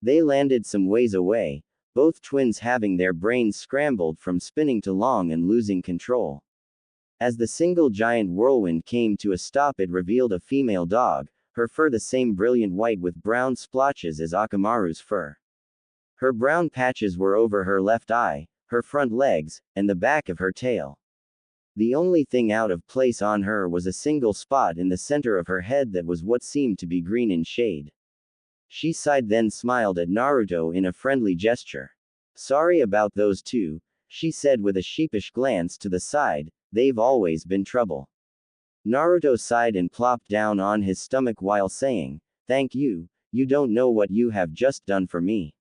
They landed some ways away, both twins having their brains scrambled from spinning too long and losing control. As the single giant whirlwind came to a stop, it revealed a female dog, her fur the same brilliant white with brown splotches as Akamaru's fur. Her brown patches were over her left eye, her front legs, and the back of her tail. The only thing out of place on her was a single spot in the center of her head that was what seemed to be green in shade. She sighed, then smiled at Naruto in a friendly gesture. "Sorry about those two," she said with a sheepish glance to the side, "they've always been trouble." Naruto sighed and plopped down on his stomach while saying, "Thank you, you don't know what you have just done for me."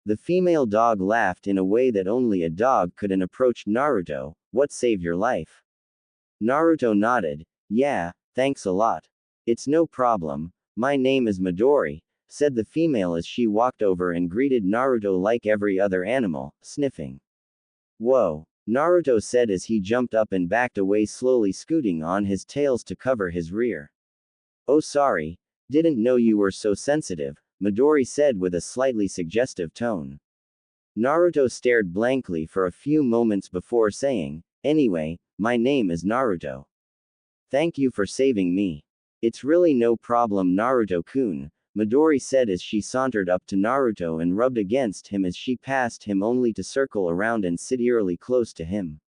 The female dog laughed in a way that only a dog could and approached Naruto. "What saved your life?" Naruto nodded. "Yeah, thanks a lot. It's no problem. My name is Midori," said the female as she walked over and greeted Naruto like every other animal, sniffing. "Whoa," Naruto said as he jumped up and backed away, slowly scooting on his tails to cover his rear. "Oh, sorry. Didn't know you were so sensitive," Midori said with a slightly suggestive tone. Naruto stared blankly for a few moments before saying, "Anyway, my name is Naruto. Thank you for saving me." "It's really no problem, Naruto-kun," Midori said as she sauntered up to Naruto and rubbed against him as she passed him, only to circle around and sit eerily close to him.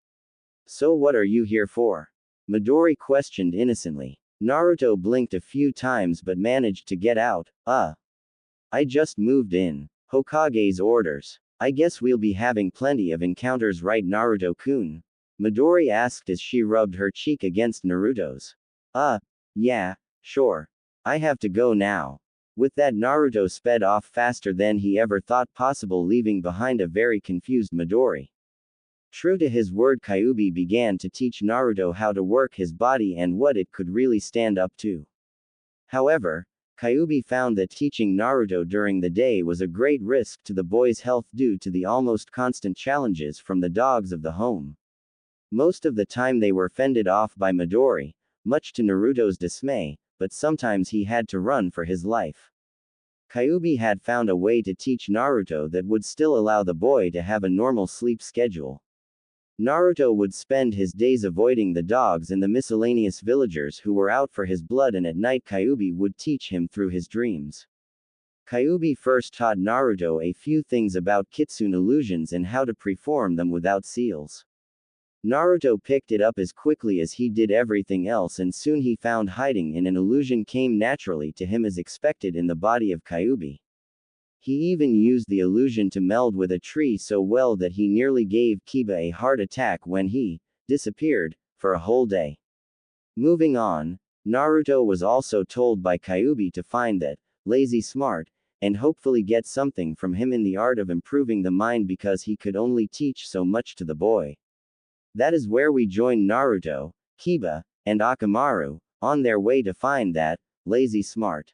"So what are you here for?" Midori questioned innocently. Naruto blinked a few times but managed to get out, "I just moved in. Hokage's orders. I guess we'll be having plenty of encounters, right, Naruto-kun?" Midori asked as she rubbed her cheek against Naruto's. Yeah, sure. I have to go now." With that, Naruto sped off faster than he ever thought possible, leaving behind a very confused Midori. True to his word, Kyuubi began to teach Naruto how to work his body and what it could really stand up to. However, Kyuubi found that teaching Naruto during the day was a great risk to the boy's health due to the almost constant challenges from the dogs of the home. Most of the time they were fended off by Midori, much to Naruto's dismay, but sometimes he had to run for his life. Kyuubi had found a way to teach Naruto that would still allow the boy to have a normal sleep schedule. Naruto would spend his days avoiding the dogs and the miscellaneous villagers who were out for his blood, and at night Kyuubi would teach him through his dreams. Kyuubi first taught Naruto a few things about kitsune illusions and how to perform them without seals. Naruto picked it up as quickly as he did everything else, and soon he found hiding in an illusion came naturally to him as expected in the body of Kyuubi. He even used the illusion to meld with a tree so well that he nearly gave Kiba a heart attack when he disappeared for a whole day. Moving on, Naruto was also told by Kyuubi to find that lazy smart, and hopefully get something from him in the art of improving the mind because he could only teach so much to the boy. That is where we join Naruto, Kiba, and Akamaru, on their way to find that lazy smart.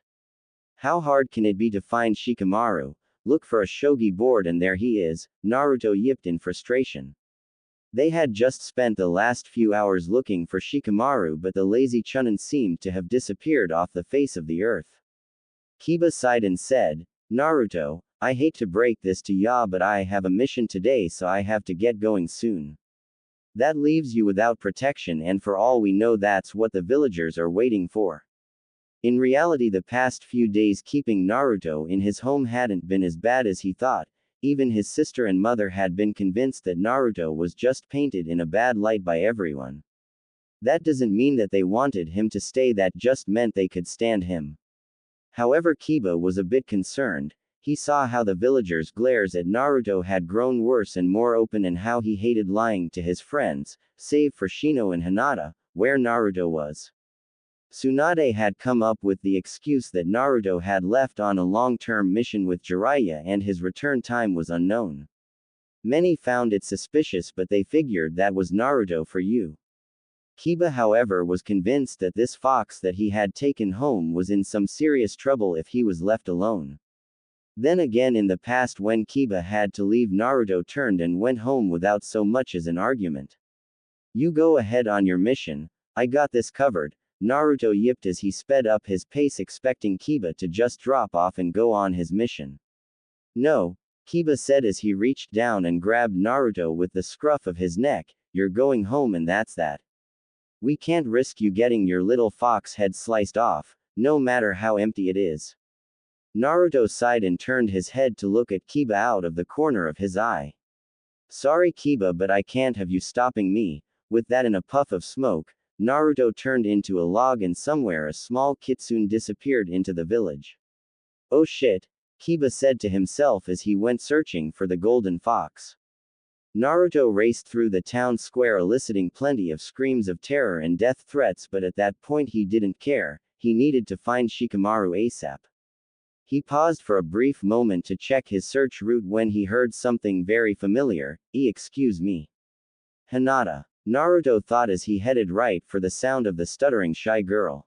How hard can it be to find Shikamaru? Look for a shogi board and there he is, Naruto yipped in frustration. They had just spent the last few hours looking for Shikamaru, but the lazy Chunin seemed to have disappeared off the face of the earth. Kiba sighed and said, Naruto, I hate to break this to ya, but I have a mission today, so I have to get going soon. That leaves you without protection, and for all we know that's what the villagers are waiting for. In reality, the past few days keeping Naruto in his home hadn't been as bad as he thought. Even his sister and mother had been convinced that Naruto was just painted in a bad light by everyone. That doesn't mean that they wanted him to stay, that just meant they could stand him. However, Kiba was a bit concerned. He saw how the villagers' glares at Naruto had grown worse and more open, and how he hated lying to his friends, save for Shino and Hinata, where Naruto was. Tsunade had come up with the excuse that Naruto had left on a long-term mission with Jiraiya and his return time was unknown. Many found it suspicious, but they figured that was Naruto for you. Kiba, however, was convinced that this fox that he had taken home was in some serious trouble if he was left alone. Then again, in the past when Kiba had to leave, Naruto turned and went home without so much as an argument. You go ahead on your mission, I got this covered, Naruto yipped as he sped up his pace, expecting Kiba to just drop off and go on his mission. No, Kiba said as he reached down and grabbed Naruto with the scruff of his neck, you're going home and that's that. We can't risk you getting your little fox head sliced off, no matter how empty it is. Naruto sighed and turned his head to look at Kiba out of the corner of his eye. Sorry Kiba, but I can't have you stopping me. With that and a puff of smoke, Naruto turned into a log and somewhere a small kitsune disappeared into the village. Oh shit, Kiba said to himself as he went searching for the golden fox. Naruto raced through the town square, eliciting plenty of screams of terror and death threats, but at that point he didn't care. He needed to find Shikamaru ASAP. He paused for a brief moment to check his search route when he heard something very familiar. Excuse me. Hinata. Naruto thought as he headed right for the sound of the stuttering shy girl.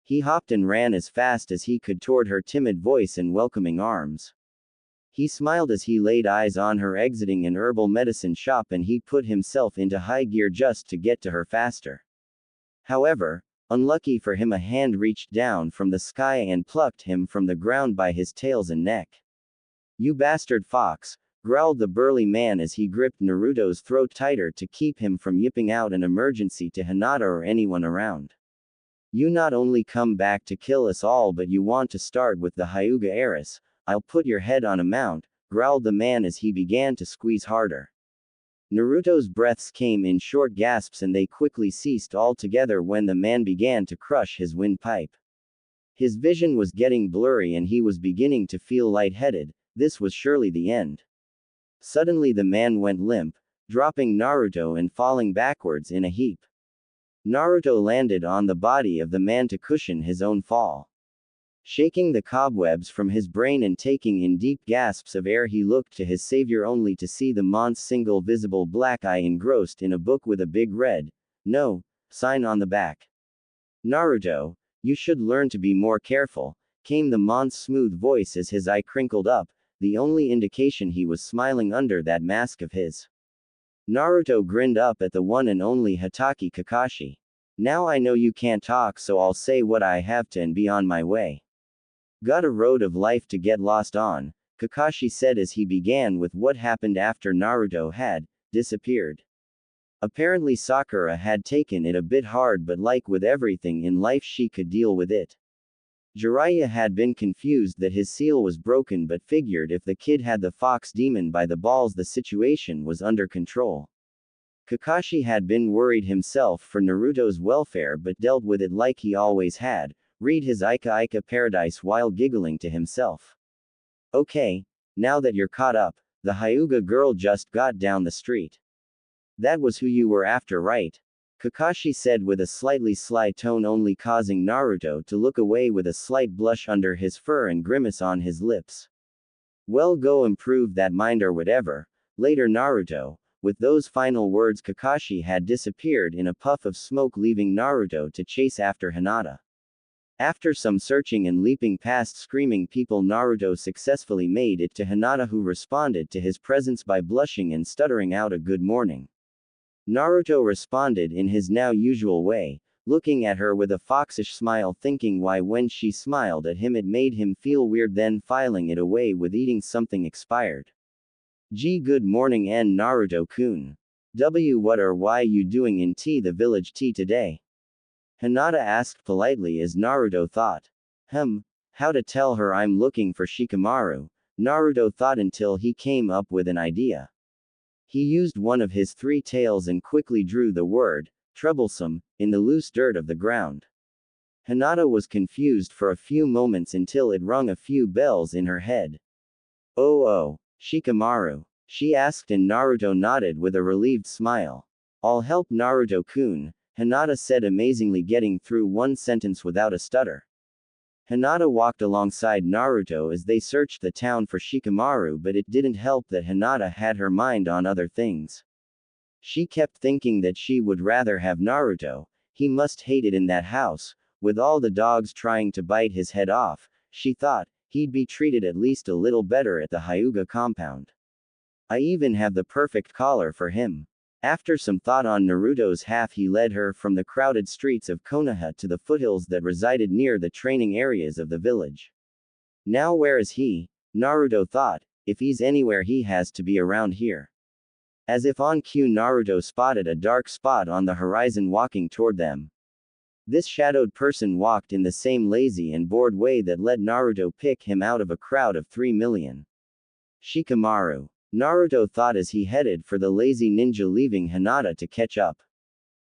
He hopped and ran as fast as he could toward her timid voice and welcoming arms. He smiled as he laid eyes on her exiting an herbal medicine shop, and he put himself into high gear just to get to her faster. However, unlucky for him, a hand reached down from the sky and plucked him from the ground by his tails and neck. You bastard fox, growled the burly man as he gripped Naruto's throat tighter to keep him from yipping out an emergency to Hinata or anyone around. You not only come back to kill us all, but you want to start with the Hyuga heiress. I'll put your head on a mount, growled the man as he began to squeeze harder. Naruto's breaths came in short gasps and they quickly ceased altogether when the man began to crush his windpipe. His vision was getting blurry and he was beginning to feel lightheaded. This was surely the end. Suddenly the man went limp, dropping Naruto and falling backwards in a heap. Naruto landed on the body of the man to cushion his own fall. Shaking the cobwebs from his brain and taking in deep gasps of air, he looked to his savior only to see the man's single visible black eye engrossed in a book with a big red "No" sign on the back. Naruto, you should learn to be more careful. came the Mon's smooth voice as his eye crinkled up, the only indication he was smiling under that mask of his. Naruto grinned up at the one and only Hatake Kakashi. Now I know you can't talk, so I'll say what I have to and be on my way. Got a road of life to get lost on, Kakashi said as he began with what happened after Naruto had disappeared. Apparently Sakura had taken it a bit hard, but like with everything in life she could deal with it. Jiraiya had been confused that his seal was broken but figured if the kid had the fox demon by the balls the situation was under control. Kakashi had been worried himself for Naruto's welfare but dealt with it like he always had, read his Ika Ika paradise while giggling to himself. Okay, now that you're caught up, the Hyuga girl just got down the street. That was who you were after, right? Kakashi said with a slightly sly tone, only causing Naruto to look away with a slight blush under his fur and grimace on his lips. Well, go improve that mind or whatever. Later, Naruto. With those final words, Kakashi had disappeared in a puff of smoke, leaving Naruto to chase after Hinata. After some searching and leaping past screaming people, Naruto successfully made it to Hinata, who responded to his presence by blushing and stuttering out a good morning. Naruto responded in his now usual way, looking at her with a foxish smile, thinking why when she smiled at him it made him feel weird, then filing it away with eating something expired. Gee, good morning N Naruto-kun. What or why you doing in the village tea today? Hinata asked politely as Naruto thought. How to tell her I'm looking for Shikamaru? Naruto thought until he came up with an idea. He used one of his three tails and quickly drew the word, troublesome, in the loose dirt of the ground. Hinata was confused for a few moments until it rung a few bells in her head. Oh, Shikamaru? She asked, and Naruto nodded with a relieved smile. I'll help Naruto-kun, Hinata said, amazingly getting through one sentence without a stutter. Hinata walked alongside Naruto as they searched the town for Shikamaru, but it didn't help that Hinata had her mind on other things. She kept thinking that she would rather have Naruto. He must hate it in that house, with all the dogs trying to bite his head off. She thought, he'd be treated at least a little better at the Hyuga compound. I even have the perfect collar for him. After some thought on Naruto's half, he led her from the crowded streets of Konoha to the foothills that resided near the training areas of the village. Now where is he? Naruto thought, if he's anywhere he has to be around here. As if on cue, Naruto spotted a dark spot on the horizon walking toward them. This shadowed person walked in the same lazy and bored way that let Naruto pick him out of a crowd of 3 million. Shikamaru. Naruto thought as he headed for the lazy ninja, leaving Hinata to catch up.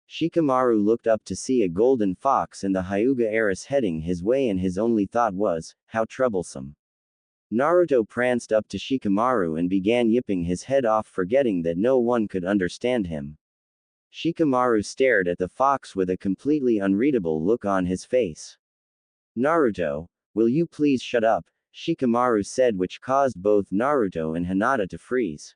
Shikamaru looked up to see a golden fox and the Hyuga heiress heading his way, and his only thought was, how troublesome. Naruto pranced up to Shikamaru and began yipping his head off, forgetting that no one could understand him. Shikamaru stared at the fox with a completely unreadable look on his face. Naruto, will you please shut up? Shikamaru said, which caused both Naruto and Hinata to freeze.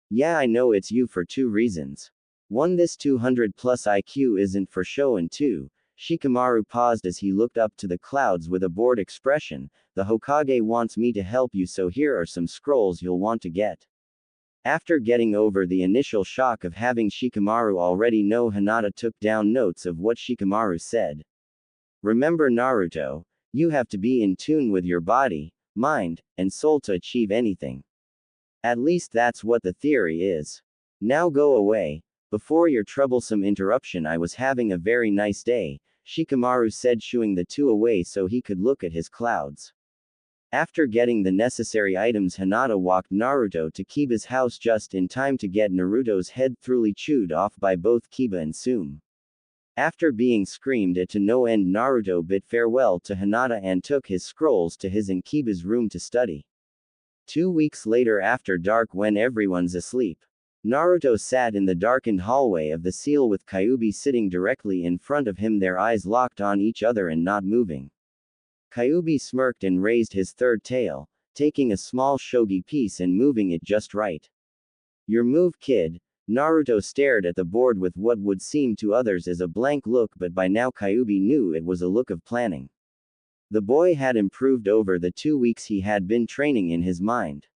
Yeah, I know it's you for two reasons. One, this 200 plus IQ isn't for show, and two, Shikamaru paused as he looked up to the clouds with a bored expression, the Hokage wants me to help you, so here are some scrolls you'll want to get. After getting over the initial shock of having Shikamaru already know, Hinata took down notes of what Shikamaru said. Remember, Naruto, you have to be in tune with your body, mind, and soul to achieve anything. At least that's what the theory is. Now go away. Before your troublesome interruption, I was having a very nice day, Shikamaru said, shooing the two away so he could look at his clouds. After getting the necessary items, Hinata walked Naruto to Kiba's house just in time to get Naruto's head thoroughly chewed off by both Kiba and Tsume. After being screamed at to no end, Naruto bid farewell to Hinata and took his scrolls to his and Kiba's room to study. 2 weeks later, after dark, when everyone's asleep, Naruto sat in the darkened hallway of the seal with Kyuubi sitting directly in front of him, their eyes locked on each other and not moving. Kyuubi smirked and raised his third tail, taking a small shogi piece and moving it just right. Your move, kid. Naruto stared at the board with what would seem to others as a blank look, but by now Kyuubi knew it was a look of planning. The boy had improved over the 2 weeks he had been training in his mind.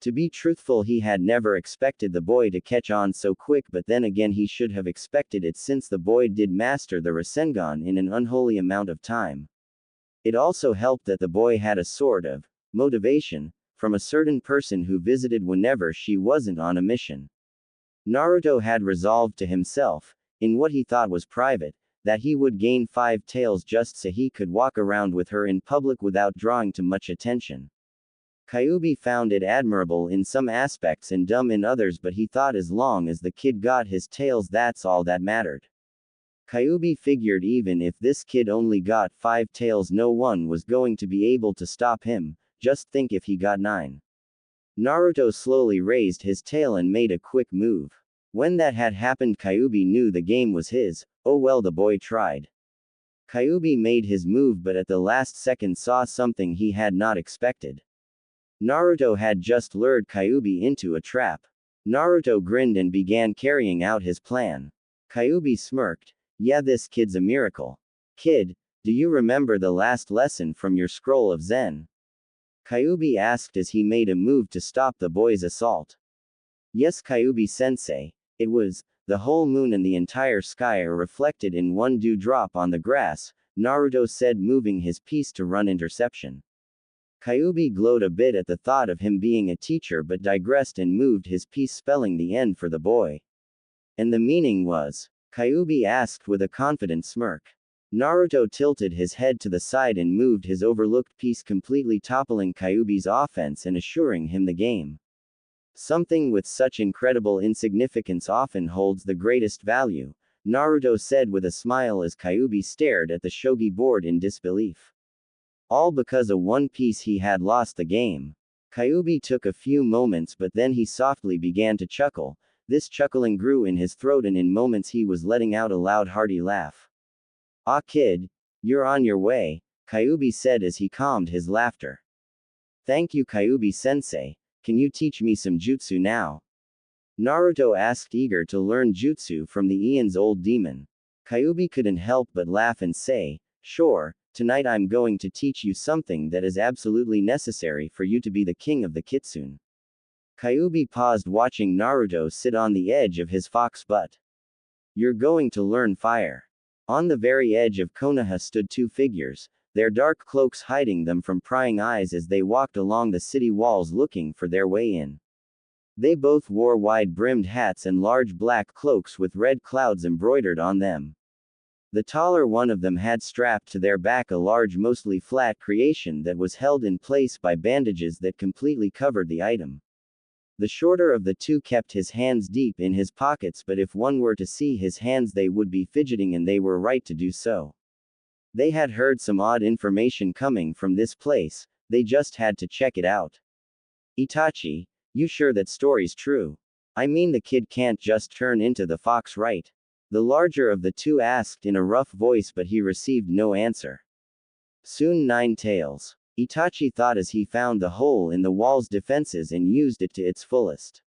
To be truthful, he had never expected the boy to catch on so quick, but then again he should have expected it since the boy did master the Rasengan in an unholy amount of time. It also helped that the boy had a sort of motivation from a certain person who visited whenever she wasn't on a mission. Naruto had resolved to himself, in what he thought was private, that he would gain 5 tails just so he could walk around with her in public without drawing too much attention. Kyuubi found it admirable in some aspects and dumb in others, but he thought as long as the kid got his tails, that's all that mattered. Kyuubi figured even if this kid only got 5 tails, no one was going to be able to stop him. Just think if he got 9. Naruto slowly raised his tail and made a quick move. When that had happened, Kyuubi knew the game was his. Oh well, the boy tried. Kyuubi made his move, but at the last second saw something he had not expected. Naruto had just lured Kyuubi into a trap. Naruto grinned and began carrying out his plan. Kyuubi smirked. Yeah, this kid's a miracle. Kid, do you remember the last lesson from your scroll of Zen? Kyuubi asked as he made a move to stop the boy's assault. Yes, Kyuubi-sensei. It was, the whole moon and the entire sky are reflected in one dewdrop on the grass, Naruto said, moving his piece to run interception. Kyuubi glowed a bit at the thought of him being a teacher, but digressed and moved his piece, spelling the end for the boy. And the meaning was? Kyuubi asked with a confident smirk. Naruto tilted his head to the side and moved his overlooked piece, completely toppling Kyuubi's offense and assuring him the game. Something with such incredible insignificance often holds the greatest value, Naruto said with a smile as Kyuubi stared at the shogi board in disbelief. All because of one piece he had lost the game. Kyuubi took a few moments, but then he softly began to chuckle. This chuckling grew in his throat, and in moments he was letting out a loud hearty laugh. Ah kid, you're on your way, Kyuubi said as he calmed his laughter. Thank you, Kyuubi-sensei. Can you teach me some jutsu now? Naruto asked, eager to learn jutsu from the Eon's old demon. Kyuubi couldn't help but laugh and say, sure, tonight I'm going to teach you something that is absolutely necessary for you to be the king of the kitsune. Kyuubi paused, watching Naruto sit on the edge of his fox butt. You're going to learn fire. On the very edge of Konoha stood 2 figures, their dark cloaks hiding them from prying eyes as they walked along the city walls looking for their way in. They both wore wide-brimmed hats and large black cloaks with red clouds embroidered on them. The taller one of them had strapped to their back a large, mostly flat creation that was held in place by bandages that completely covered the item. The shorter of the two kept his hands deep in his pockets, but if one were to see his hands they would be fidgeting, and they were right to do so. They had heard some odd information coming from this place, they just had to check it out. Itachi, you sure that story's true? I mean, the kid can't just turn into the fox, right? The larger of the two asked in a rough voice, but he received no answer. Soon 9 tails. Itachi thought as he found the hole in the wall's defenses and used it to its fullest.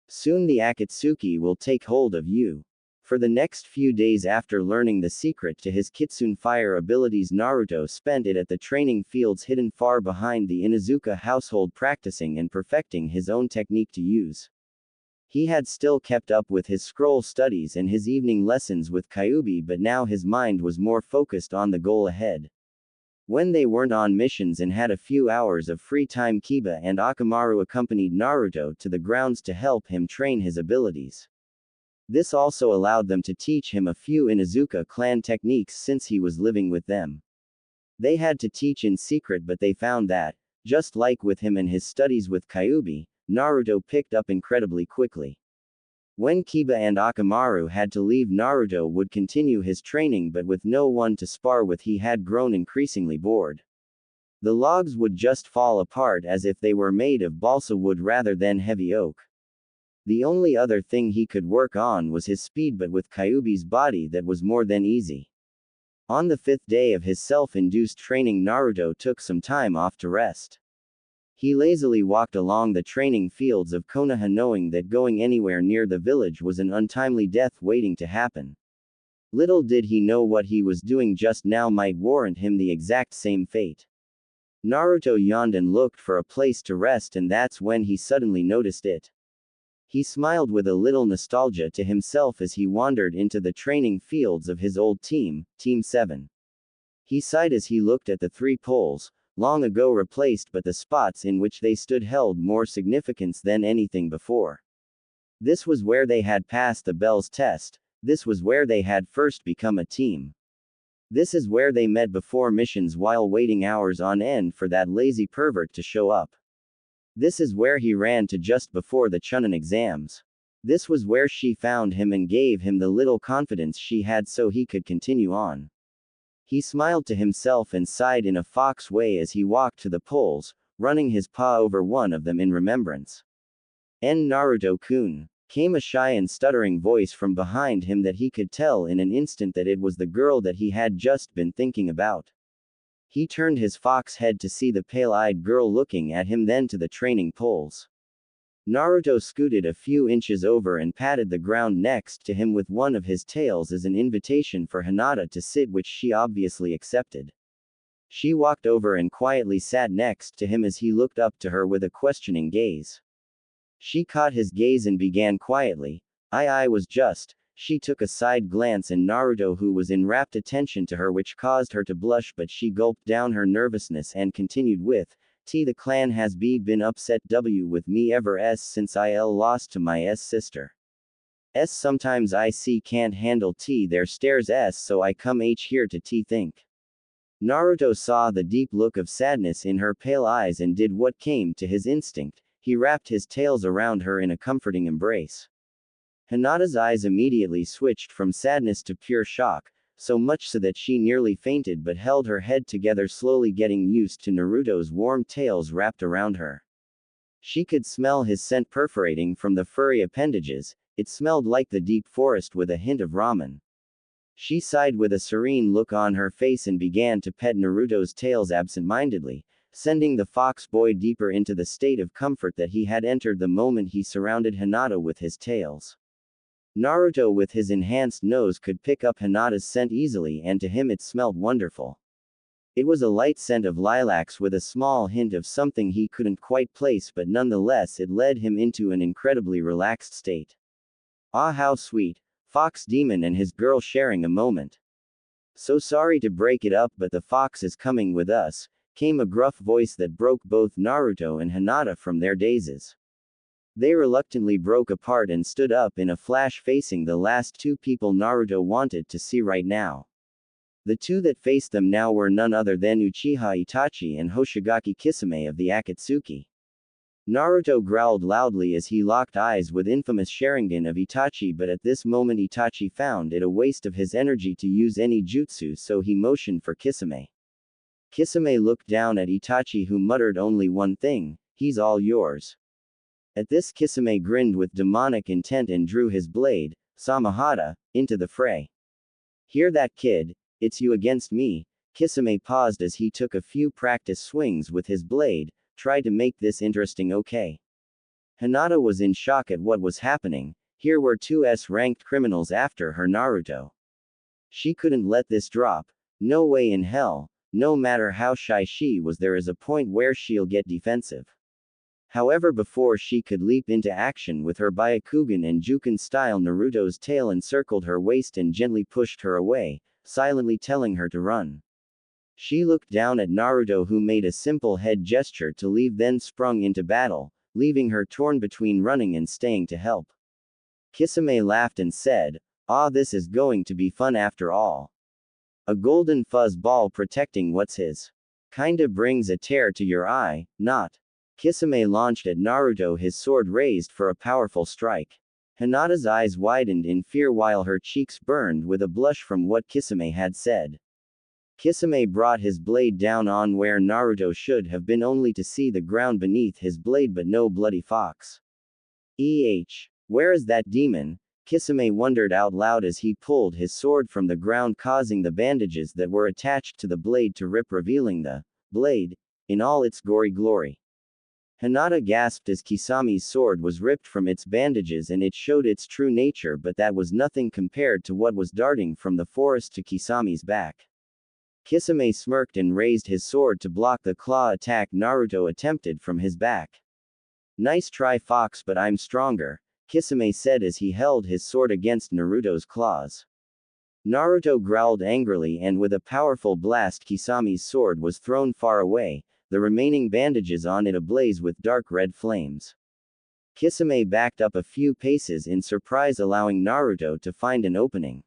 Soon the Akatsuki will take hold of you. For the next few days after learning the secret to his kitsune fire abilities, Naruto spent it at the training fields hidden far behind the Inuzuka household, practicing and perfecting his own technique to use. He had still kept up with his scroll studies and his evening lessons with Kyuubi, but now his mind was more focused on the goal ahead. When they weren't on missions and had a few hours of free time, Kiba and Akamaru accompanied Naruto to the grounds to help him train his abilities. This also allowed them to teach him a few Inuzuka clan techniques since he was living with them. They had to teach in secret, but they found that, just like with him and his studies with Kyuubi, Naruto picked up incredibly quickly. When Kiba and Akamaru had to leave, Naruto would continue his training, but with no one to spar with, he had grown increasingly bored. The logs would just fall apart as if they were made of balsa wood rather than heavy oak. The only other thing he could work on was his speed, but with Kyuubi's body that was more than easy. On the 5th day of his self-induced training, Naruto took some time off to rest. He lazily walked along the training fields of Konoha, knowing that going anywhere near the village was an untimely death waiting to happen. Little did he know what he was doing just now might warrant him the exact same fate. Naruto yawned and looked for a place to rest, and that's when he suddenly noticed it. He smiled with a little nostalgia to himself as he wandered into the training fields of his old team, Team 7. He sighed as he looked at the 3 poles, long ago replaced, but the spots in which they stood held more significance than anything before. This was where they had passed the Bell's test, this was where they had first become a team. This is where they met before missions while waiting hours on end for that lazy pervert to show up. This is where he ran to just before the Chunin exams. This was where she found him and gave him the little confidence she had so he could continue on. He smiled to himself and sighed in a fox way as he walked to the poles, running his paw over one of them in remembrance. Naruto-kun, came a shy and stuttering voice from behind him that he could tell in an instant that it was the girl that he had just been thinking about. He turned his fox head to see the pale-eyed girl looking at him, then to the training poles. Naruto scooted a few inches over and patted the ground next to him with one of his tails as an invitation for Hinata to sit, which she obviously accepted. She walked over and quietly sat next to him as he looked up to her with a questioning gaze. She caught his gaze and began quietly, I was just. She took a side glance and Naruto, who was in rapt attention to her, which caused her to blush, but she gulped down her nervousness and continued with, the clan has been upset with me ever since I lost to my sister. Sometimes I can't handle their stares so I come here to think. Naruto saw the deep look of sadness in her pale eyes and did what came to his instinct. He wrapped his tails around her in a comforting embrace. Hinata's eyes immediately switched from sadness to pure shock, so much so that she nearly fainted but held her head together, slowly getting used to Naruto's warm tails wrapped around her. She could smell his scent perforating from the furry appendages. It smelled like the deep forest with a hint of ramen. She sighed with a serene look on her face and began to pet Naruto's tails absent-mindedly, sending the fox boy deeper into the state of comfort that he had entered the moment he surrounded Hinata with his tails. Naruto, with his enhanced nose, could pick up Hinata's scent easily, and to him it smelled wonderful. It was a light scent of lilacs with a small hint of something he couldn't quite place, but nonetheless it led him into an incredibly relaxed state. Ah, how sweet, Fox Demon and his girl sharing a moment. So sorry to break it up, but the fox is coming with us, came a gruff voice that broke both Naruto and Hinata from their dazes. They reluctantly broke apart and stood up in a flash, facing the last 2 people Naruto wanted to see right now. The 2 that faced them now were none other than Uchiha Itachi and Hoshigaki Kisame of the Akatsuki. Naruto growled loudly as he locked eyes with infamous Sharingan of Itachi, but at this moment Itachi found it a waste of his energy to use any jutsu, so he motioned for Kisame. Kisame looked down at Itachi, who muttered only one thing, he's all yours. At this, Kisame grinned with demonic intent and drew his blade, Samahata, into the fray. Hear that, kid? It's you against me. Kisame paused as he took a few practice swings with his blade, tried to make this interesting. Okay. Hinata was in shock at what was happening. Here were 2 S-ranked criminals after her Naruto. She couldn't let this drop. No way in hell. No matter how shy she was, there is a point where she'll get defensive. However, before she could leap into action with her Byakugan and Juken style, Naruto's tail encircled her waist and gently pushed her away, silently telling her to run. She looked down at Naruto, who made a simple head gesture to leave, then sprung into battle, leaving her torn between running and staying to help. Kisame laughed and said, "Ah, this is going to be fun after all. A golden fuzz ball protecting what's his. Kinda brings a tear to your eye, not?" Kisame launched at Naruto, his sword raised for a powerful strike. Hinata's eyes widened in fear while her cheeks burned with a blush from what Kisame had said. Kisame brought his blade down on where Naruto should have been, only to see the ground beneath his blade but no bloody fox. Where is that demon? Kisame wondered out loud as he pulled his sword from the ground, causing the bandages that were attached to the blade to rip, revealing the blade in all its gory glory. Hinata gasped as Kisami's sword was ripped from its bandages and it showed its true nature, but that was nothing compared to what was darting from the forest to Kisami's back. Kisame smirked and raised his sword to block the claw attack Naruto attempted from his back. "Nice try, Fox, but I'm stronger," Kisame said as he held his sword against Naruto's claws. Naruto growled angrily and with a powerful blast Kisami's sword was thrown far away, the remaining bandages on it ablaze with dark red flames. Kisame backed up a few paces in surprise, allowing Naruto to find an opening.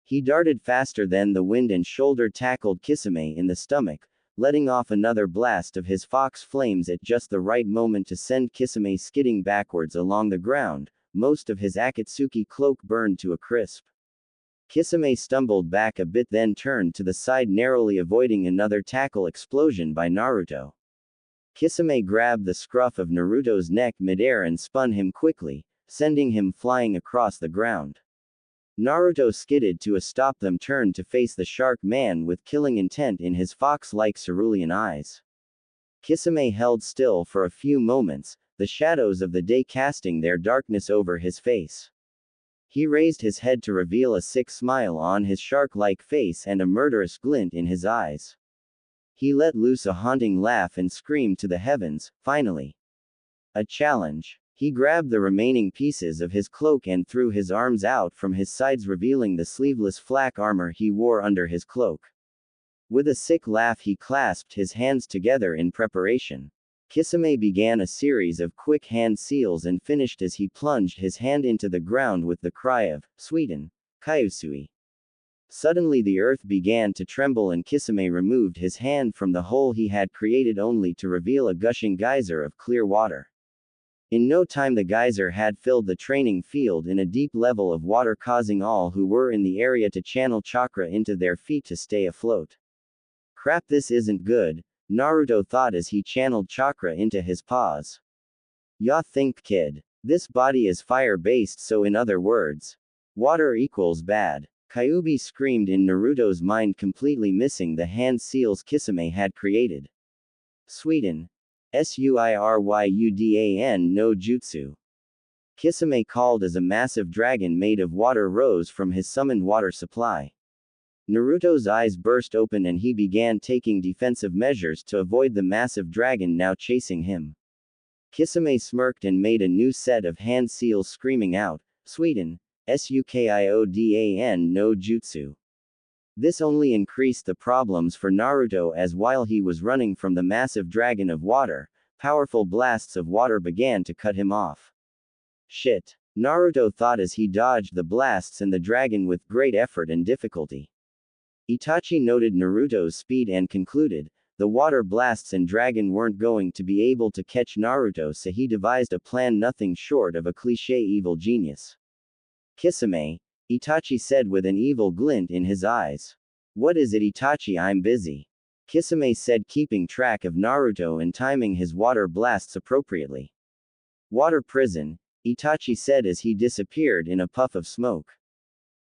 He darted faster than the wind and shoulder tackled Kisame in the stomach, letting off another blast of his fox flames at just the right moment to send Kisame skidding backwards along the ground, most of his Akatsuki cloak burned to a crisp. Kisame stumbled back a bit then turned to the side narrowly avoiding another tackle explosion by Naruto. Kisame grabbed the scruff of Naruto's neck midair and spun him quickly, sending him flying across the ground. Naruto skidded to a stop then turned to face the shark man with killing intent in his fox-like cerulean eyes. Kisame held still for a few moments, the shadows of the day casting their darkness over his face. He raised his head to reveal a sick smile on his shark-like face and a murderous glint in his eyes. He let loose a haunting laugh and screamed to the heavens, "Finally! A challenge!" He grabbed the remaining pieces of his cloak and threw his arms out from his sides revealing the sleeveless flak armor he wore under his cloak. With a sick laugh he clasped his hands together in preparation. Kisame began a series of quick hand seals and finished as he plunged his hand into the ground with the cry of, "Suiten, Kyuubi." Suddenly the earth began to tremble and Kisame removed his hand from the hole he had created only to reveal a gushing geyser of clear water. In no time the geyser had filled the training field in a deep level of water, causing all who were in the area to channel chakra into their feet to stay afloat. "Crap, this isn't good," Naruto thought as he channeled chakra into his paws. "Ya think, kid. This body is fire-based, so in other words, water equals bad." Kyuubi screamed in Naruto's mind, completely missing the hand seals Kisame had created. "Suiten. Suiryudan no jutsu." Kisame called as a massive dragon made of water rose from his summoned water supply. Naruto's eyes burst open and he began taking defensive measures to avoid the massive dragon now chasing him. Kisame smirked and made a new set of hand seals screaming out, "Suiten, Sukiodan no jutsu." This only increased the problems for Naruto as while he was running from the massive dragon of water, powerful blasts of water began to cut him off. "Shit," Naruto thought as he dodged the blasts and the dragon with great effort and difficulty. Itachi noted Naruto's speed and concluded, the water blasts and dragon weren't going to be able to catch Naruto, so he devised a plan nothing short of a cliché evil genius. "Kisame," Itachi said with an evil glint in his eyes. "What is it, Itachi? I'm busy." Kisame said, keeping track of Naruto and timing his water blasts appropriately. "Water prison," Itachi said as he disappeared in a puff of smoke.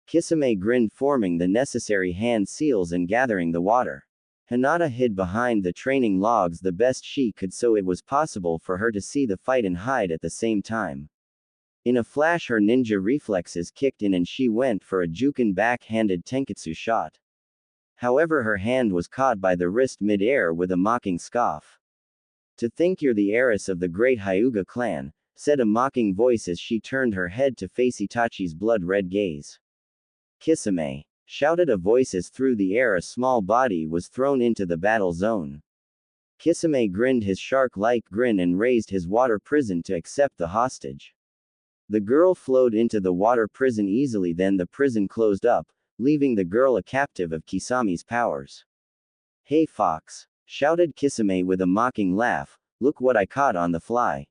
Kisame grinned, forming the necessary hand seals and gathering the water. Hinata hid behind the training logs the best she could so it was possible for her to see the fight and hide at the same time. In a flash her ninja reflexes kicked in and she went for a Juken back-handed tenketsu shot. However, her hand was caught by the wrist mid-air with a mocking scoff. "To think you're the heiress of the great Hyuga clan," said a mocking voice as she turned her head to face Itachi's blood-red gaze. "Kisame!" shouted a voice as through the air a small body was thrown into the battle zone. Kisame grinned his shark-like grin and raised his water prison to accept the hostage. The girl flowed into the water prison easily, then the prison closed up, leaving the girl a captive of Kisame's powers. "Hey Fox!" shouted Kisame with a mocking laugh, "look what I caught on the fly."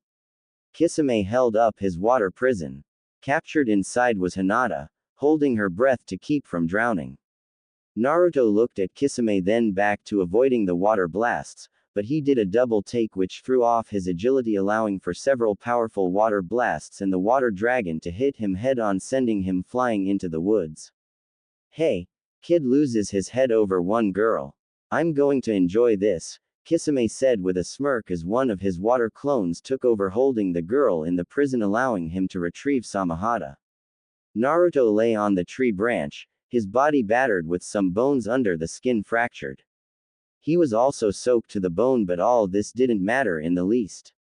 Kisame held up his water prison. Captured inside was Hinata, holding her breath to keep from drowning. Naruto looked at Kisame then back to avoiding the water blasts, but he did a double take which threw off his agility, allowing for several powerful water blasts and the water dragon to hit him head-on, sending him flying into the woods. "Hey, kid loses his head over one girl. I'm going to enjoy this," Kisame said with a smirk as one of his water clones took over holding the girl in the prison, allowing him to retrieve Samahata. Naruto lay on the tree branch, his body battered with some bones under the skin fractured. He was also soaked to the bone, but all this didn't matter in the least.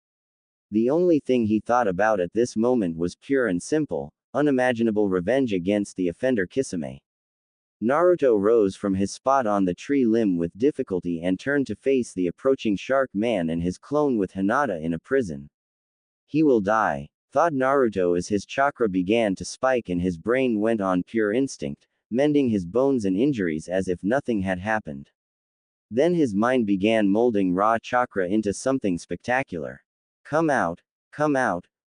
The only thing he thought about at this moment was pure and simple, unimaginable revenge against the offender Kisame. Naruto rose from his spot on the tree limb with difficulty and turned to face the approaching shark man and his clone with Hinata in a prison. He will die, thought Naruto as his chakra began to spike and his brain went on pure instinct, mending his bones and injuries as if nothing had happened. Then his mind began molding raw chakra into something spectacular. Come out,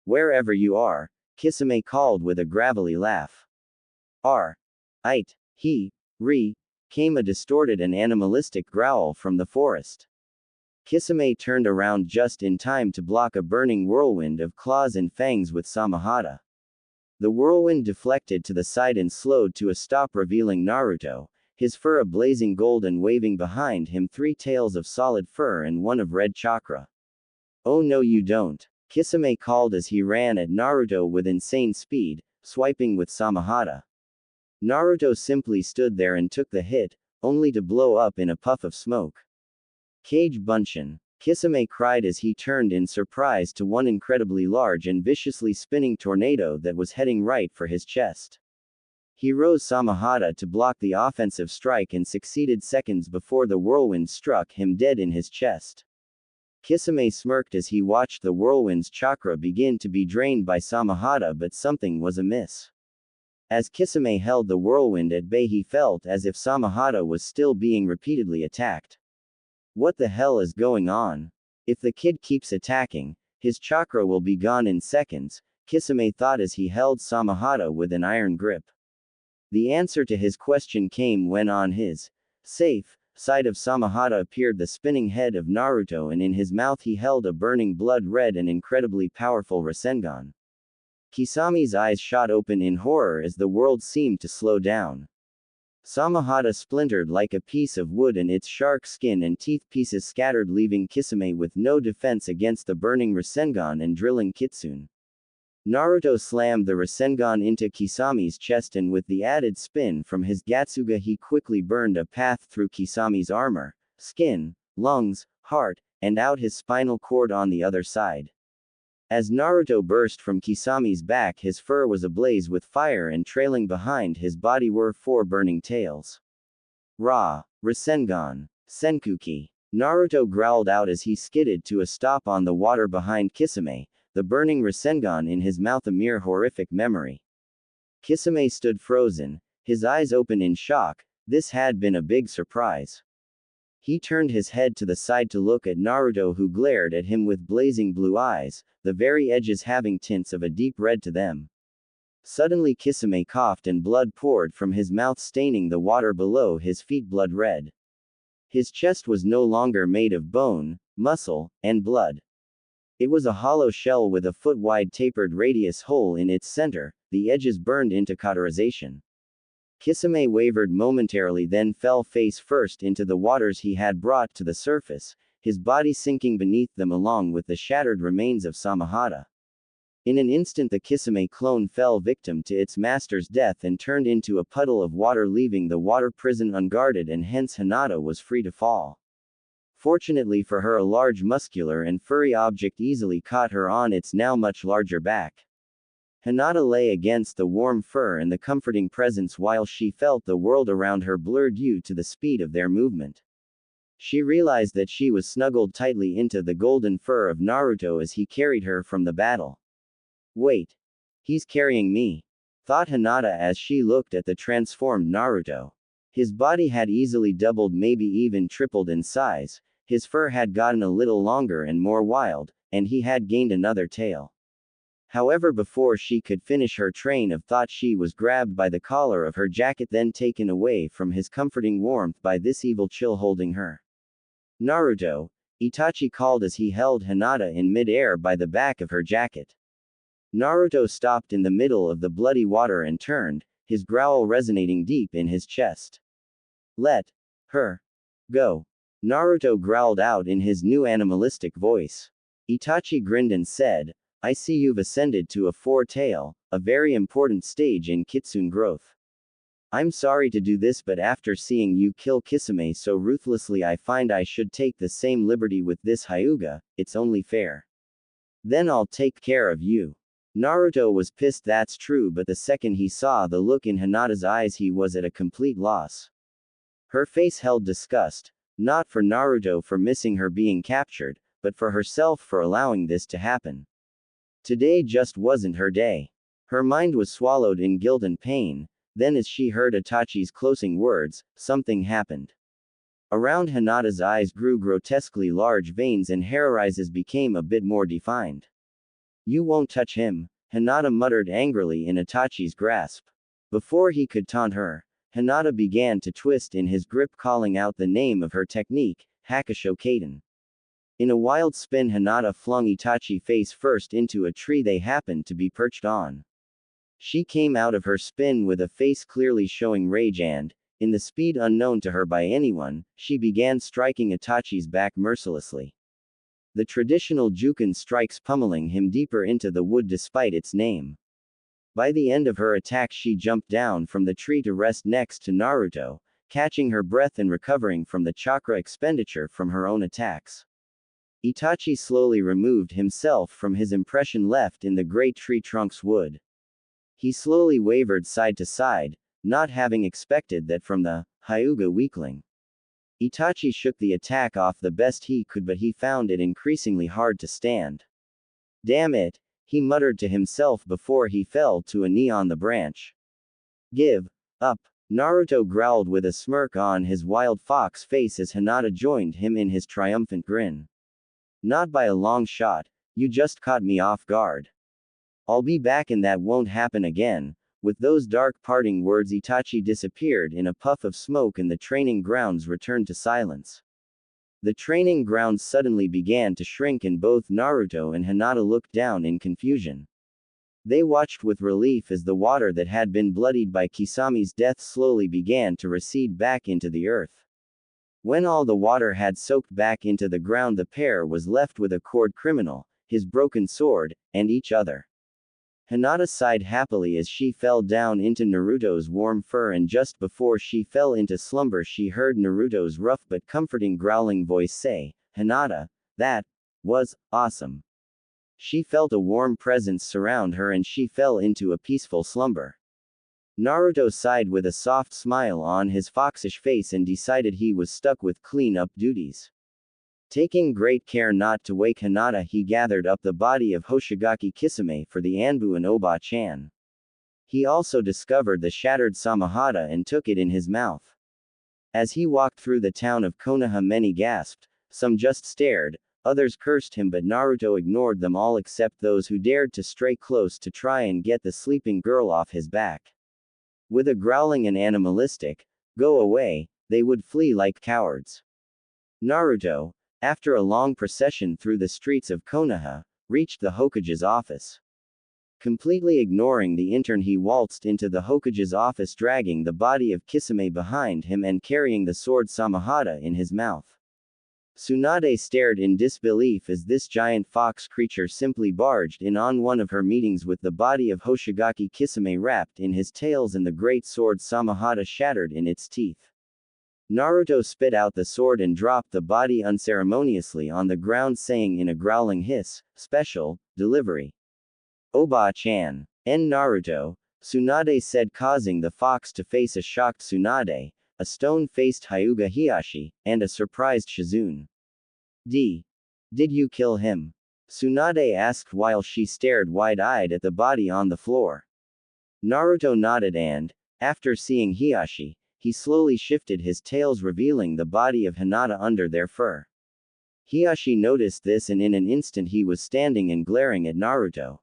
wherever you are, Kisame called with a gravelly laugh. Came a distorted and animalistic growl from the forest. Kisame turned around just in time to block a burning whirlwind of claws and fangs with Samahata. The whirlwind deflected to the side and slowed to a stop, revealing Naruto, his fur a blazing gold and waving behind him 3 tails of solid fur and 1 of red chakra. Oh no you don't, Kisame called as he ran at Naruto with insane speed, swiping with Samahata. Naruto simply stood there and took the hit, only to blow up in a puff of smoke. Kage Bunshin, Kisame cried as he turned in surprise to one incredibly large and viciously spinning tornado that was heading right for his chest. He rose Samahata to block the offensive strike and succeeded seconds before the whirlwind struck him dead in his chest. Kisame smirked as he watched the whirlwind's chakra begin to be drained by Samahata, but something was amiss. As Kisame held the whirlwind at bay, he felt as if Samahata was still being repeatedly attacked. What the hell is going on? If the kid keeps attacking, his chakra will be gone in seconds, Kisame thought as he held Samahata with an iron grip. The answer to his question came when on his safe side of Samahata appeared the spinning head of Naruto, and in his mouth he held a burning blood-red and incredibly powerful Rasengan. Kisame's eyes shot open in horror as the world seemed to slow down. Samahata splintered like a piece of wood and its shark skin and teeth pieces scattered, leaving Kisame with no defense against the burning Rasengan and drilling Kitsune. Naruto slammed the Rasengan into Kisame's chest, and with the added spin from his Gatsuga he quickly burned a path through Kisame's armor, skin, lungs, heart, and out his spinal cord on the other side. As Naruto burst from Kisame's back, his fur was ablaze with fire, and trailing behind his body were 4 burning tails. Rasengan, Senkuki. Naruto growled out as he skidded to a stop on the water behind Kisame, the burning Rasengan in his mouth a mere horrific memory. Kisame stood frozen, his eyes open in shock. This had been a big surprise. He turned his head to the side to look at Naruto, who glared at him with blazing blue eyes, the very edges having tints of a deep red to them. Suddenly Kisame coughed and blood poured from his mouth, staining the water below his feet blood red. His chest was no longer made of bone, muscle, and blood. It was a hollow shell with a foot-wide tapered radius hole in its center, the edges burned into cauterization. Kisame wavered momentarily, then fell face first into the waters he had brought to the surface, his body sinking beneath them along with the shattered remains of Samahata. In an instant the Kisame clone fell victim to its master's death and turned into a puddle of water, leaving the water prison unguarded, and hence Hinata was free to fall. Fortunately for her, a large muscular and furry object easily caught her on its now much larger back. Hinata lay against the warm fur and the comforting presence while she felt the world around her blur due to the speed of their movement. She realized that she was snuggled tightly into the golden fur of Naruto as he carried her from the battle. Wait. He's carrying me, thought Hinata as she looked at the transformed Naruto. His body had easily doubled, maybe even tripled in size. His fur had gotten a little longer and more wild, and he had gained another tail. However, before she could finish her train of thought, she was grabbed by the collar of her jacket, then taken away from his comforting warmth by this evil chill holding her. Naruto, Itachi called as he held Hinata in mid-air by the back of her jacket. Naruto stopped in the middle of the bloody water and turned, his growl resonating deep in his chest. Let her go. Naruto growled out in his new animalistic voice. Itachi grinned and said, I see you've ascended to a four-tail, a very important stage in kitsune growth. I'm sorry to do this, but after seeing you kill Kisame so ruthlessly, I find I should take the same liberty with this Hyuga. It's only fair. Then I'll take care of you. Naruto was pissed, that's true, but the second he saw the look in Hinata's eyes, he was at a complete loss. Her face held disgust, not for Naruto for missing her being captured, but for herself for allowing this to happen. Today just wasn't her day. Her mind was swallowed in guilt and pain. Then as she heard Itachi's closing words, something happened. Around Hinata's eyes grew grotesquely large veins and her eyes became a bit more defined. You won't touch him, Hinata muttered angrily in Itachi's grasp. Before he could taunt her, Hinata began to twist in his grip, calling out the name of her technique, Hakusho Kaden. In a wild spin, Hinata flung Itachi face first into a tree they happened to be perched on. She came out of her spin with a face clearly showing rage and, in the speed unknown to her by anyone, she began striking Itachi's back mercilessly. The traditional Juken strikes, pummeling him deeper into the wood despite its name. By the end of her attack, she jumped down from the tree to rest next to Naruto, catching her breath and recovering from the chakra expenditure from her own attacks. Itachi slowly removed himself from his impression left in the great tree trunk's wood. He slowly wavered side to side, not having expected that from the Hyuga weakling. Itachi shook the attack off the best he could, but he found it increasingly hard to stand. Damn it, he muttered to himself before he fell to a knee on the branch. Give up, Naruto growled with a smirk on his wild fox face as Hinata joined him in his triumphant grin. Not by a long shot, you just caught me off guard. I'll be back and that won't happen again. With those dark parting words, Itachi disappeared in a puff of smoke and the training grounds returned to silence. The training grounds suddenly began to shrink and both Naruto and Hinata looked down in confusion. They watched with relief as the water that had been bloodied by Kisame's death slowly began to recede back into the earth. When all the water had soaked back into the ground, the pair was left with a cord criminal, his broken sword, and each other. Hinata sighed happily as she fell down into Naruto's warm fur, and just before she fell into slumber she heard Naruto's rough but comforting growling voice say, Hinata, that was awesome. She felt a warm presence surround her and she fell into a peaceful slumber. Naruto sighed with a soft smile on his foxish face and decided he was stuck with clean-up duties. Taking great care not to wake Hinata, he gathered up the body of Hoshigaki Kisame for the Anbu and Oba-chan. He also discovered the shattered Samahata and took it in his mouth. As he walked through the town of Konoha, many gasped, some just stared, others cursed him, but Naruto ignored them all except those who dared to stray close to try and get the sleeping girl off his back. With a growling and animalistic, "Go away," they would flee like cowards. Naruto, after a long procession through the streets of Konoha, reached the Hokage's office. Completely ignoring the intern, he waltzed into the Hokage's office, dragging the body of Kisame behind him and carrying the sword Samahata in his mouth. Tsunade stared in disbelief as this giant fox creature simply barged in on one of her meetings with the body of Hoshigaki Kisame wrapped in his tails and the great sword Samahata shattered in its teeth. Naruto spit out the sword and dropped the body unceremoniously on the ground, saying in a growling hiss, "Special delivery. Oba-chan." Naruto, Tsunade said, causing the fox to face a shocked Tsunade, a stone-faced Hyuga Hiashi, and a surprised Shizune. Did you kill him?" Tsunade asked while she stared wide-eyed at the body on the floor. Naruto nodded and, after seeing Hiashi, he slowly shifted his tails, revealing the body of Hinata under their fur. Hiashi noticed this and in an instant he was standing and glaring at Naruto.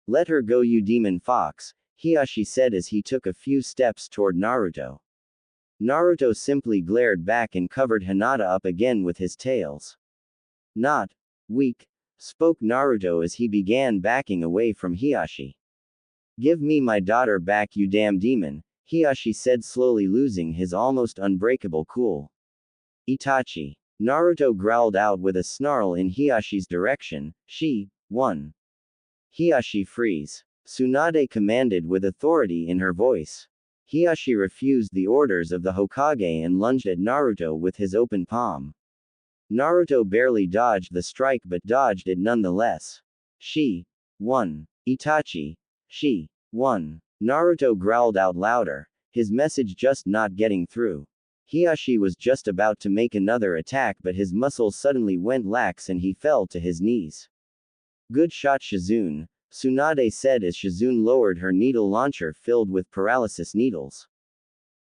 "Let her go, you demon fox," Hiashi said as he took a few steps toward Naruto. Naruto simply glared back and covered Hinata up again with his tails. "Not weak," spoke Naruto as he began backing away from Hiashi. "Give me my daughter back, you damn demon," Hiashi said, slowly losing his almost unbreakable cool. Itachi. Naruto growled out with a snarl in Hiyashi's direction. She, 1. Hiyashi freeze. Tsunade commanded with authority in her voice. Hiyashi refused the orders of the Hokage and lunged at Naruto with his open palm. Naruto barely dodged the strike but dodged it nonetheless. She, 1. Itachi. She, 1. Naruto growled out louder, his message just not getting through. Hiyashi was just about to make another attack but his muscles suddenly went lax and he fell to his knees. Good shot Shizune, Tsunade said as Shizune lowered her needle launcher filled with paralysis needles.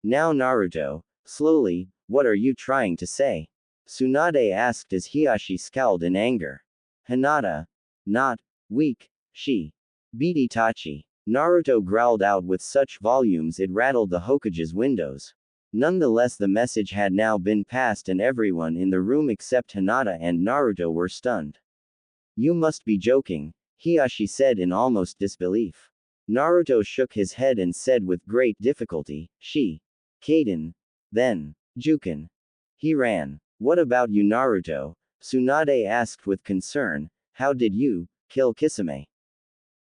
Now Naruto, slowly, what are you trying to say? Tsunade asked as Hiyashi scowled in anger. Hinata. Not weak, she beat Itachi. Naruto growled out with such volumes it rattled the Hokage's windows. Nonetheless the message had now been passed and everyone in the room except Hinata and Naruto were stunned. You must be joking, Hiyashi said in almost disbelief. Naruto shook his head and said with great difficulty, she. Kaden. Then. Juken. He ran. What about you Naruto? Tsunade asked with concern, how did you kill Kisame?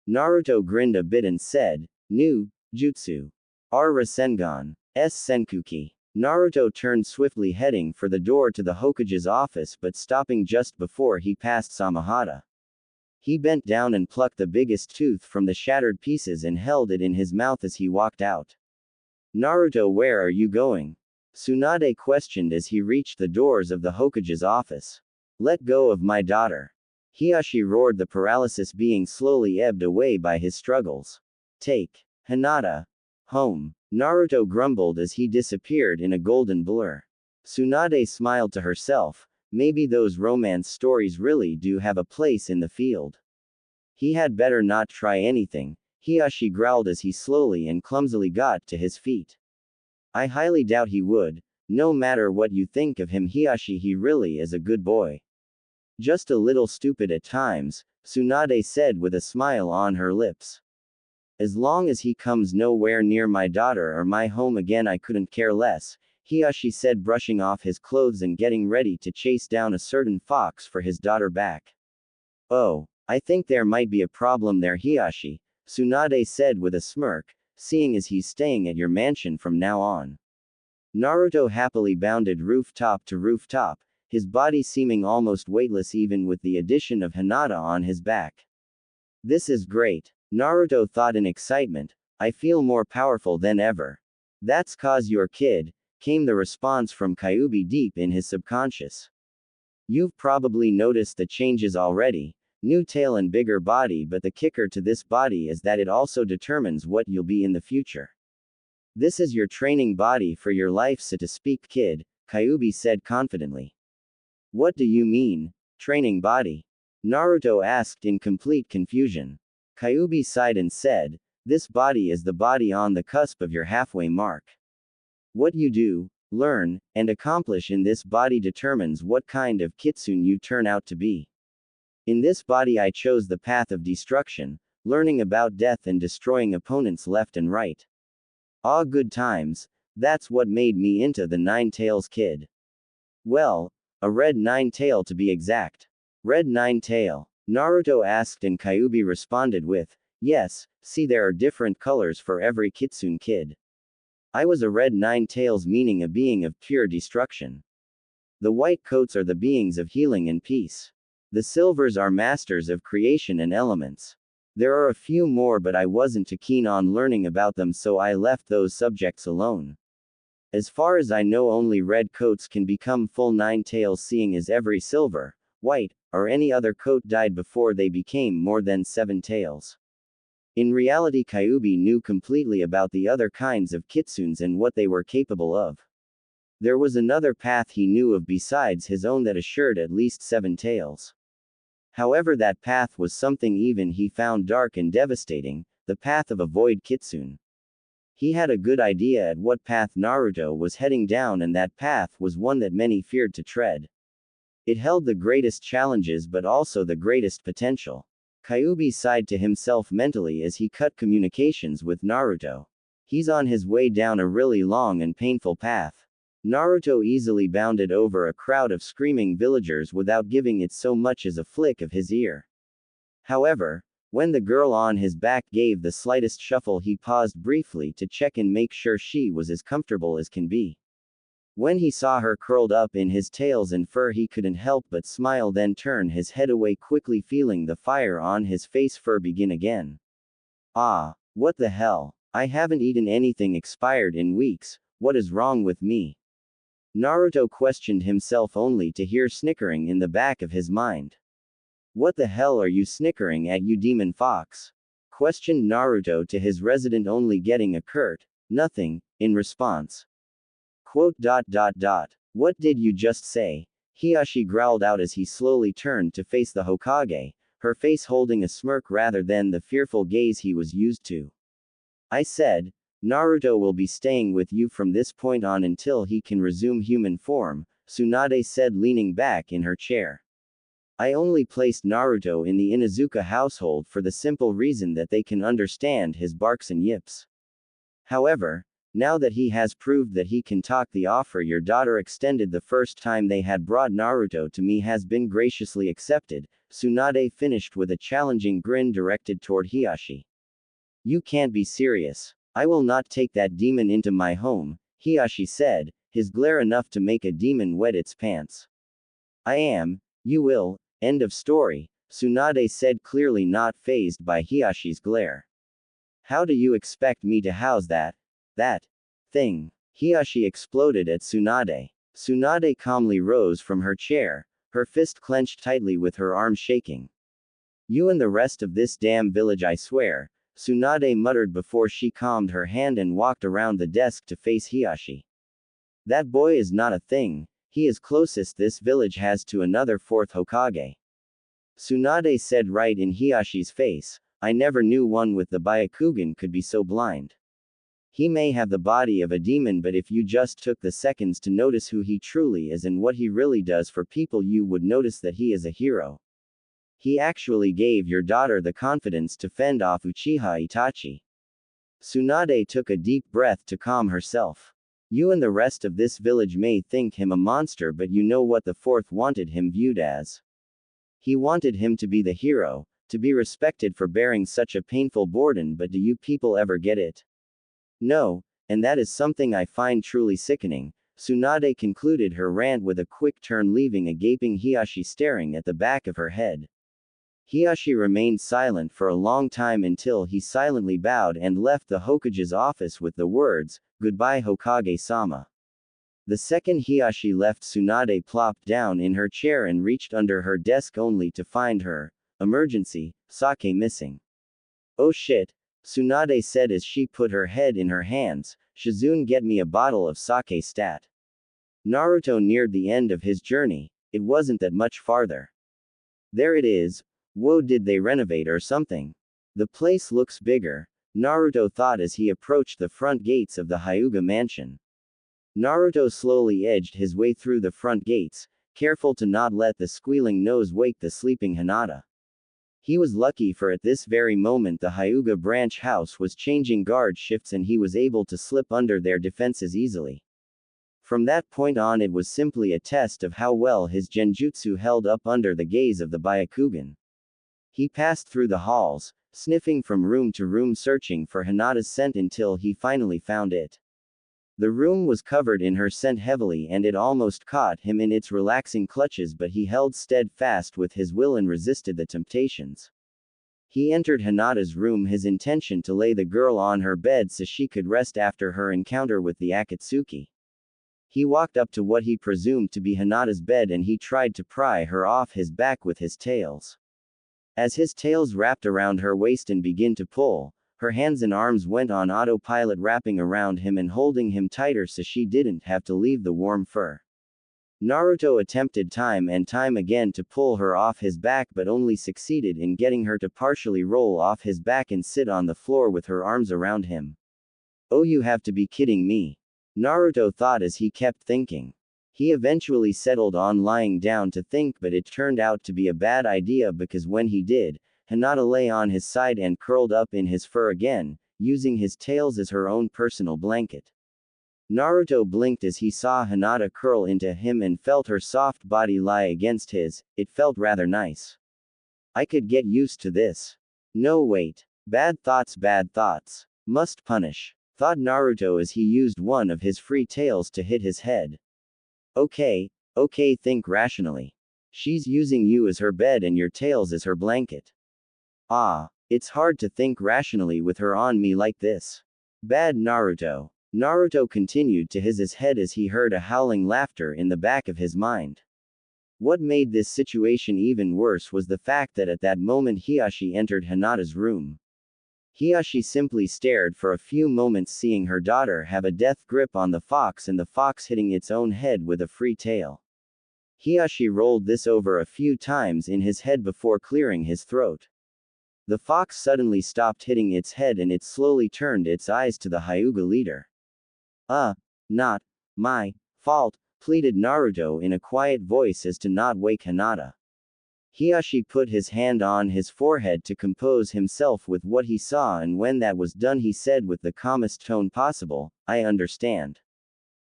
Naruto grinned a bit and said, Nu, Jutsu. R. Rasengan. S. Senkuki. Naruto turned swiftly heading for the door to the Hokage's office but stopping just before he passed Samahata. He bent down and plucked the biggest tooth from the shattered pieces and held it in his mouth as he walked out. Naruto, where are you going? Tsunade questioned as he reached the doors of the Hokage's office. Let go of my daughter. Hiyashi roared, the paralysis being slowly ebbed away by his struggles. Take Hinata home. Naruto grumbled as he disappeared in a golden blur. Tsunade smiled to herself, maybe those romance stories really do have a place in the field. He had better not try anything, Hiyashi growled as he slowly and clumsily got to his feet. I highly doubt he would. No matter what you think of him Hiyashi, he really is a good boy. Just a little stupid at times, Tsunade said with a smile on her lips. As long as he comes nowhere near my daughter or my home again I couldn't care less, Hiyashi said, brushing off his clothes and getting ready to chase down a certain fox for his daughter back. Oh, I think there might be a problem there Hiyashi, Tsunade said with a smirk, seeing as he's staying at your mansion from now on. Naruto happily bounded rooftop to rooftop, his body seeming almost weightless even with the addition of Hinata on his back. This is great, Naruto thought in excitement, I feel more powerful than ever. That's 'cause you're kid, came the response from Kyuubi deep in his subconscious. You've probably noticed the changes already, new tail and bigger body, but the kicker to this body is that it also determines what you'll be in the future. This is your training body for your life, so to speak, kid, Kyuubi said confidently. What do you mean, training body? Naruto asked in complete confusion. Kyuubi sighed and said, this body is the body on the cusp of your halfway mark. What you do, learn, and accomplish in this body determines what kind of kitsune you turn out to be. In this body I chose the path of destruction, learning about death and destroying opponents left and right. Ah, good times, that's what made me into the Nine Tails kid. Well, a red nine tail to be exact. Red nine tail? Naruto asked and Kyuubi responded with, yes, see there are different colors for every kitsune kid. I was a red nine tails, meaning a being of pure destruction. The white coats are the beings of healing and peace. The silvers are masters of creation and elements. There are a few more but I wasn't too keen on learning about them so I left those subjects alone. As far as I know only red coats can become full nine tails, seeing as every silver, white, or any other coat died before they became more than 7 tails. In reality Kyuubi knew completely about the other kinds of kitsunes and what they were capable of. There was another path he knew of besides his own that assured at least 7 tails. However, that path was something even he found dark and devastating, the path of a void kitsune. He had a good idea at what path Naruto was heading down, and that path was one that many feared to tread. It held the greatest challenges but also the greatest potential. Kyuubi sighed to himself mentally as he cut communications with Naruto. He's on his way down a really long and painful path. Naruto easily bounded over a crowd of screaming villagers without giving it so much as a flick of his ear. However, when the girl on his back gave the slightest shuffle, he paused briefly to check and make sure she was as comfortable as can be. When he saw her curled up in his tails and fur, he couldn't help but smile, then turn his head away quickly, feeling the fire on his face fur begin again. Ah, what the hell? I haven't eaten anything expired in weeks, what is wrong with me? Naruto questioned himself only to hear snickering in the back of his mind. What the hell are you snickering at, you demon fox? Questioned Naruto to his resident, only getting a curt, nothing, in response. Quote. What did you just say? Hiashi growled out as he slowly turned to face the Hokage, her face holding a smirk rather than the fearful gaze he was used to. I said, Naruto will be staying with you from this point on until he can resume human form, Tsunade said, leaning back in her chair. I only placed Naruto in the Inuzuka household for the simple reason that they can understand his barks and yips. However, now that he has proved that he can talk, the offer your daughter extended the first time they had brought Naruto to me has been graciously accepted, Tsunade finished with a challenging grin directed toward Hiashi. You can't be serious. I will not take that demon into my home, Hiashi said, his glare enough to make a demon wet its pants. I am, you will, end of story, Tsunade said, clearly not fazed by Hiyashi's glare. How do you expect me to house that thing? Hiashi exploded at Tsunade. Tsunade calmly rose from her chair, her fist clenched tightly with her arm shaking. You and the rest of this damn village, I swear, Tsunade muttered before she calmed her hand and walked around the desk to face Hiashi. That boy is not a thing, he is closest this village has to another fourth Hokage. Tsunade said right in Hiyashi's face, I never knew one with the Byakugan could be so blind. He may have the body of a demon, but if you just took the seconds to notice who he truly is and what he really does for people, you would notice that he is a hero. He actually gave your daughter the confidence to fend off Uchiha Itachi. Tsunade took a deep breath to calm herself. You and the rest of this village may think him a monster, but you know what the fourth wanted him viewed as. He wanted him to be the hero, to be respected for bearing such a painful burden, but do you people ever get it? No, and that is something I find truly sickening. Tsunade concluded her rant with a quick turn, leaving a gaping Hiashi staring at the back of her head. Hiashi remained silent for a long time until he silently bowed and left the Hokage's office with the words, Goodbye Hokage-sama. The second Hiashi left, Tsunade plopped down in her chair and reached under her desk only to find her emergency sake missing. Oh shit, Tsunade said as she put her head in her hands, Shizune, get me a bottle of sake stat. Naruto neared the end of his journey, it wasn't that much farther. There it is. Whoa, did they renovate or something? The place looks bigger, Naruto thought as he approached the front gates of the Hyuga mansion. Naruto slowly edged his way through the front gates, careful to not let the squealing nose wake the sleeping Hinata. He was lucky, for at this very moment the Hyuga branch house was changing guard shifts and he was able to slip under their defenses easily. From that point on, it was simply a test of how well his genjutsu held up under the gaze of the Byakugan. He passed through the halls, sniffing from room to room searching for Hinata's scent until he finally found it. The room was covered in her scent heavily and it almost caught him in its relaxing clutches, but he held steadfast with his will and resisted the temptations. He entered Hinata's room, his intention to lay the girl on her bed so she could rest after her encounter with the Akatsuki. He walked up to what he presumed to be Hinata's bed and he tried to pry her off his back with his tails. As his tails wrapped around her waist and began to pull, her hands and arms went on autopilot, wrapping around him and holding him tighter so she didn't have to leave the warm fur. Naruto attempted time and time again to pull her off his back, but only succeeded in getting her to partially roll off his back and sit on the floor with her arms around him. Oh, you have to be kidding me, Naruto thought as he kept thinking. He eventually settled on lying down to think, but it turned out to be a bad idea because when he did, Hinata lay on his side and curled up in his fur again, using his tails as her own personal blanket. Naruto blinked as he saw Hinata curl into him and felt her soft body lie against his. It felt rather nice. I could get used to this. No wait. Bad thoughts. Must punish. Thought Naruto as he used one of his free tails to hit his head. Okay, think rationally. She's using you as her bed and your tails as her blanket. Ah, it's hard to think rationally with her on me like this. Bad Naruto. Naruto continued to his head as he heard a howling laughter in the back of his mind. What made this situation even worse was the fact that at that moment Hiashi entered Hinata's room. Hiashi simply stared for a few moments, seeing her daughter have a death grip on the fox and the fox hitting its own head with a free tail. Hiashi rolled this over a few times in his head before clearing his throat. The fox suddenly stopped hitting its head and it slowly turned its eyes to the Hyuga leader. Not my fault, pleaded Naruto in a quiet voice as to not wake Hinata. Hiashi put his hand on his forehead to compose himself with what he saw, and when that was done he said with the calmest tone possible, I understand.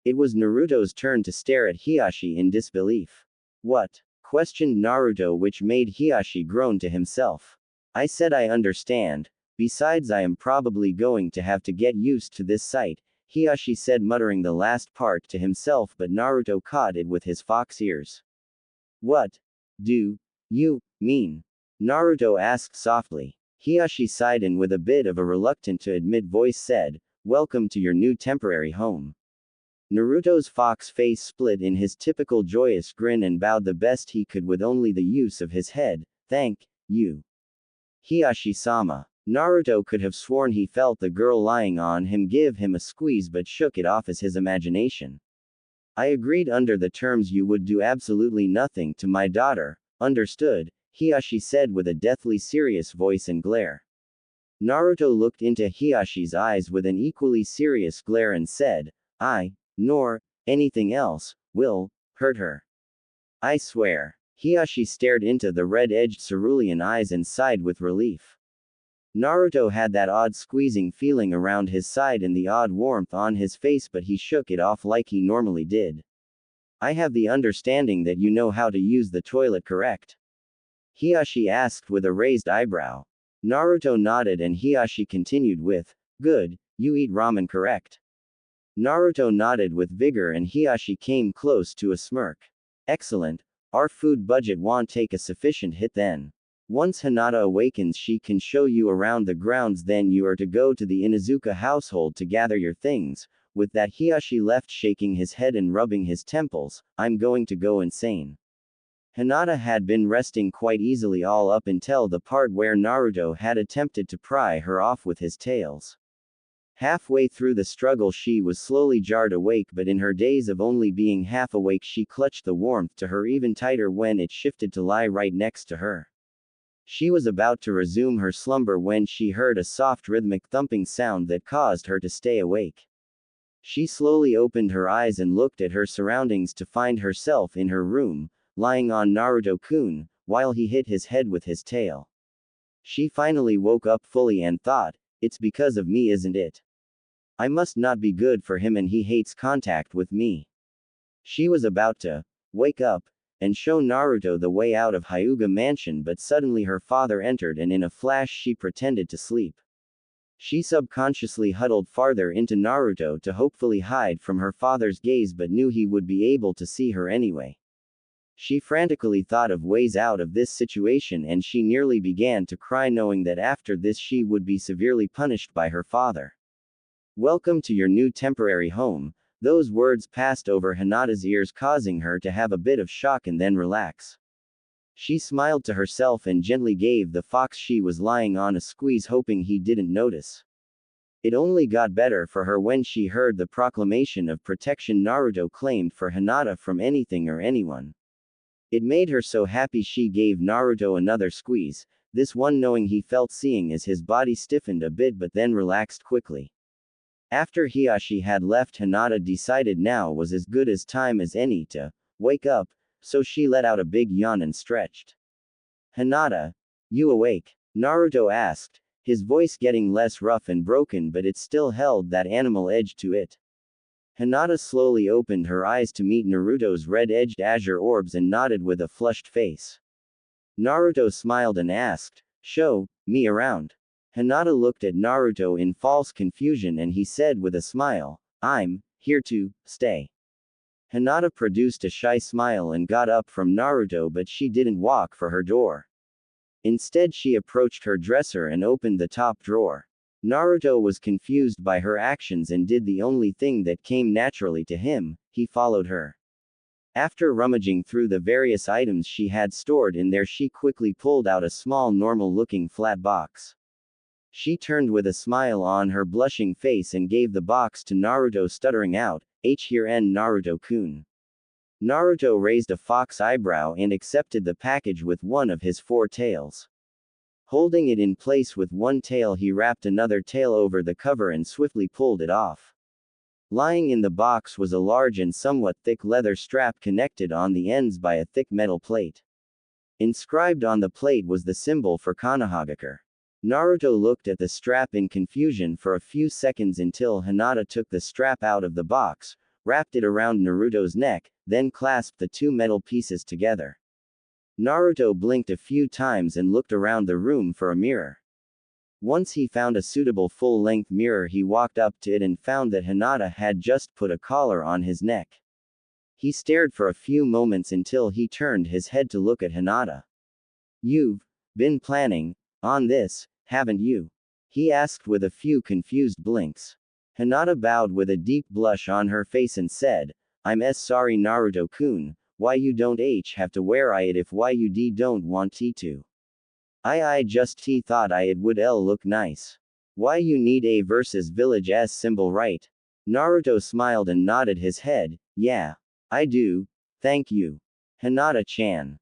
It was Naruto's turn to stare at Hiashi in disbelief. What? Questioned Naruto, which made Hiashi groan to himself. I said I understand, besides I am probably going to have to get used to this sight, Hiashi said, muttering the last part to himself, but Naruto caught it with his fox ears. What do you mean? Naruto asked softly. Hiashi sighed and with a bit of a reluctant to admit voice said, Welcome to your new temporary home. Naruto's fox face split in his typical joyous grin and bowed the best he could with only the use of his head. Thank you, Hiashi-sama. Naruto could have sworn he felt the girl lying on him give him a squeeze but shook it off as his imagination. I agreed under the terms you would do absolutely nothing to my daughter, understood, Hiashi said with a deathly serious voice and glare. Naruto looked into Hiyashi's eyes with an equally serious glare and said, I, nor anything else, will hurt her. I swear. Hiashi stared into the red-edged cerulean eyes and sighed with relief. Naruto had that odd squeezing feeling around his side and the odd warmth on his face, but he shook it off like he normally did. I have the understanding that you know how to use the toilet, correct? Hiashi asked with a raised eyebrow. Naruto nodded and Hiashi continued with, Good, you eat ramen, correct? Naruto nodded with vigor and Hiashi came close to a smirk. Excellent. Our food budget won't take a sufficient hit then. Once Hinata awakens she can show you around the grounds, then you are to go to the Inuzuka household to gather your things. With that Hiashi left shaking his head and rubbing his temples, I'm going to go insane. Hinata had been resting quite easily all up until the part where Naruto had attempted to pry her off with his tails. Halfway through the struggle she was slowly jarred awake, but in her daze of only being half awake she clutched the warmth to her even tighter when it shifted to lie right next to her. She was about to resume her slumber when she heard a soft rhythmic thumping sound that caused her to stay awake. She slowly opened her eyes and looked at her surroundings to find herself in her room, lying on Naruto-kun, while he hit his head with his tail. She finally woke up fully and thought, it's because of me, isn't it? I must not be good for him and he hates contact with me. She was about to wake up and show Naruto the way out of Hyuga Mansion, but suddenly her father entered and in a flash she pretended to sleep. She subconsciously huddled farther into Naruto to hopefully hide from her father's gaze, but knew he would be able to see her anyway. She frantically thought of ways out of this situation and she nearly began to cry, knowing that after this she would be severely punished by her father. Welcome to your new temporary home. Those words passed over Hinata's ears, causing her to have a bit of shock and then relax. She smiled to herself and gently gave the fox she was lying on a squeeze, hoping he didn't notice. It only got better for her when she heard the proclamation of protection Naruto claimed for Hinata from anything or anyone. It made her so happy she gave Naruto another squeeze, this one knowing he felt, seeing as his body stiffened a bit but then relaxed quickly. After Hiashi had left, Hinata decided now was as good as time as any to wake up, so she let out a big yawn and stretched. Hinata, you awake? Naruto asked, his voice getting less rough and broken, but it still held that animal edge to it. Hinata slowly opened her eyes to meet Naruto's red-edged azure orbs and nodded with a flushed face. Naruto smiled and asked, "Show me around." Hinata looked at Naruto in false confusion and he said with a smile, "I'm here to stay." Hinata produced a shy smile and got up from Naruto, but she didn't walk for her door. Instead, she approached her dresser and opened the top drawer. Naruto was confused by her actions and did the only thing that came naturally to him: he followed her. After rummaging through the various items she had stored in there, she quickly pulled out a small normal-looking flat box. She turned with a smile on her blushing face and gave the box to Naruto, stuttering out, "Here n Naruto-kun." Naruto raised a fox eyebrow and accepted the package with one of his 4 tails. Holding it in place with one tail, he wrapped another tail over the cover and swiftly pulled it off. Lying in the box was a large and somewhat thick leather strap connected on the ends by a thick metal plate. Inscribed on the plate was the symbol for Konohagakure. Naruto looked at the strap in confusion for a few seconds until Hinata took the strap out of the box, wrapped it around Naruto's neck, then clasped the 2 metal pieces together. Naruto blinked a few times and looked around the room for a mirror. Once he found a suitable full-length mirror, he walked up to it and found that Hinata had just put a collar on his neck. He stared for a few moments until he turned his head to look at Hinata. "You've been planning on this, haven't you?" he asked with a few confused blinks. Hinata bowed with a deep blush on her face and said, "I'm sorry Naruto-kun, why you don't have to wear it if you don't want to. I just thought it would look nice. Why you need a versus village s symbol, right?" Naruto smiled and nodded his head, "Yeah. I do, thank you, Hinata-chan."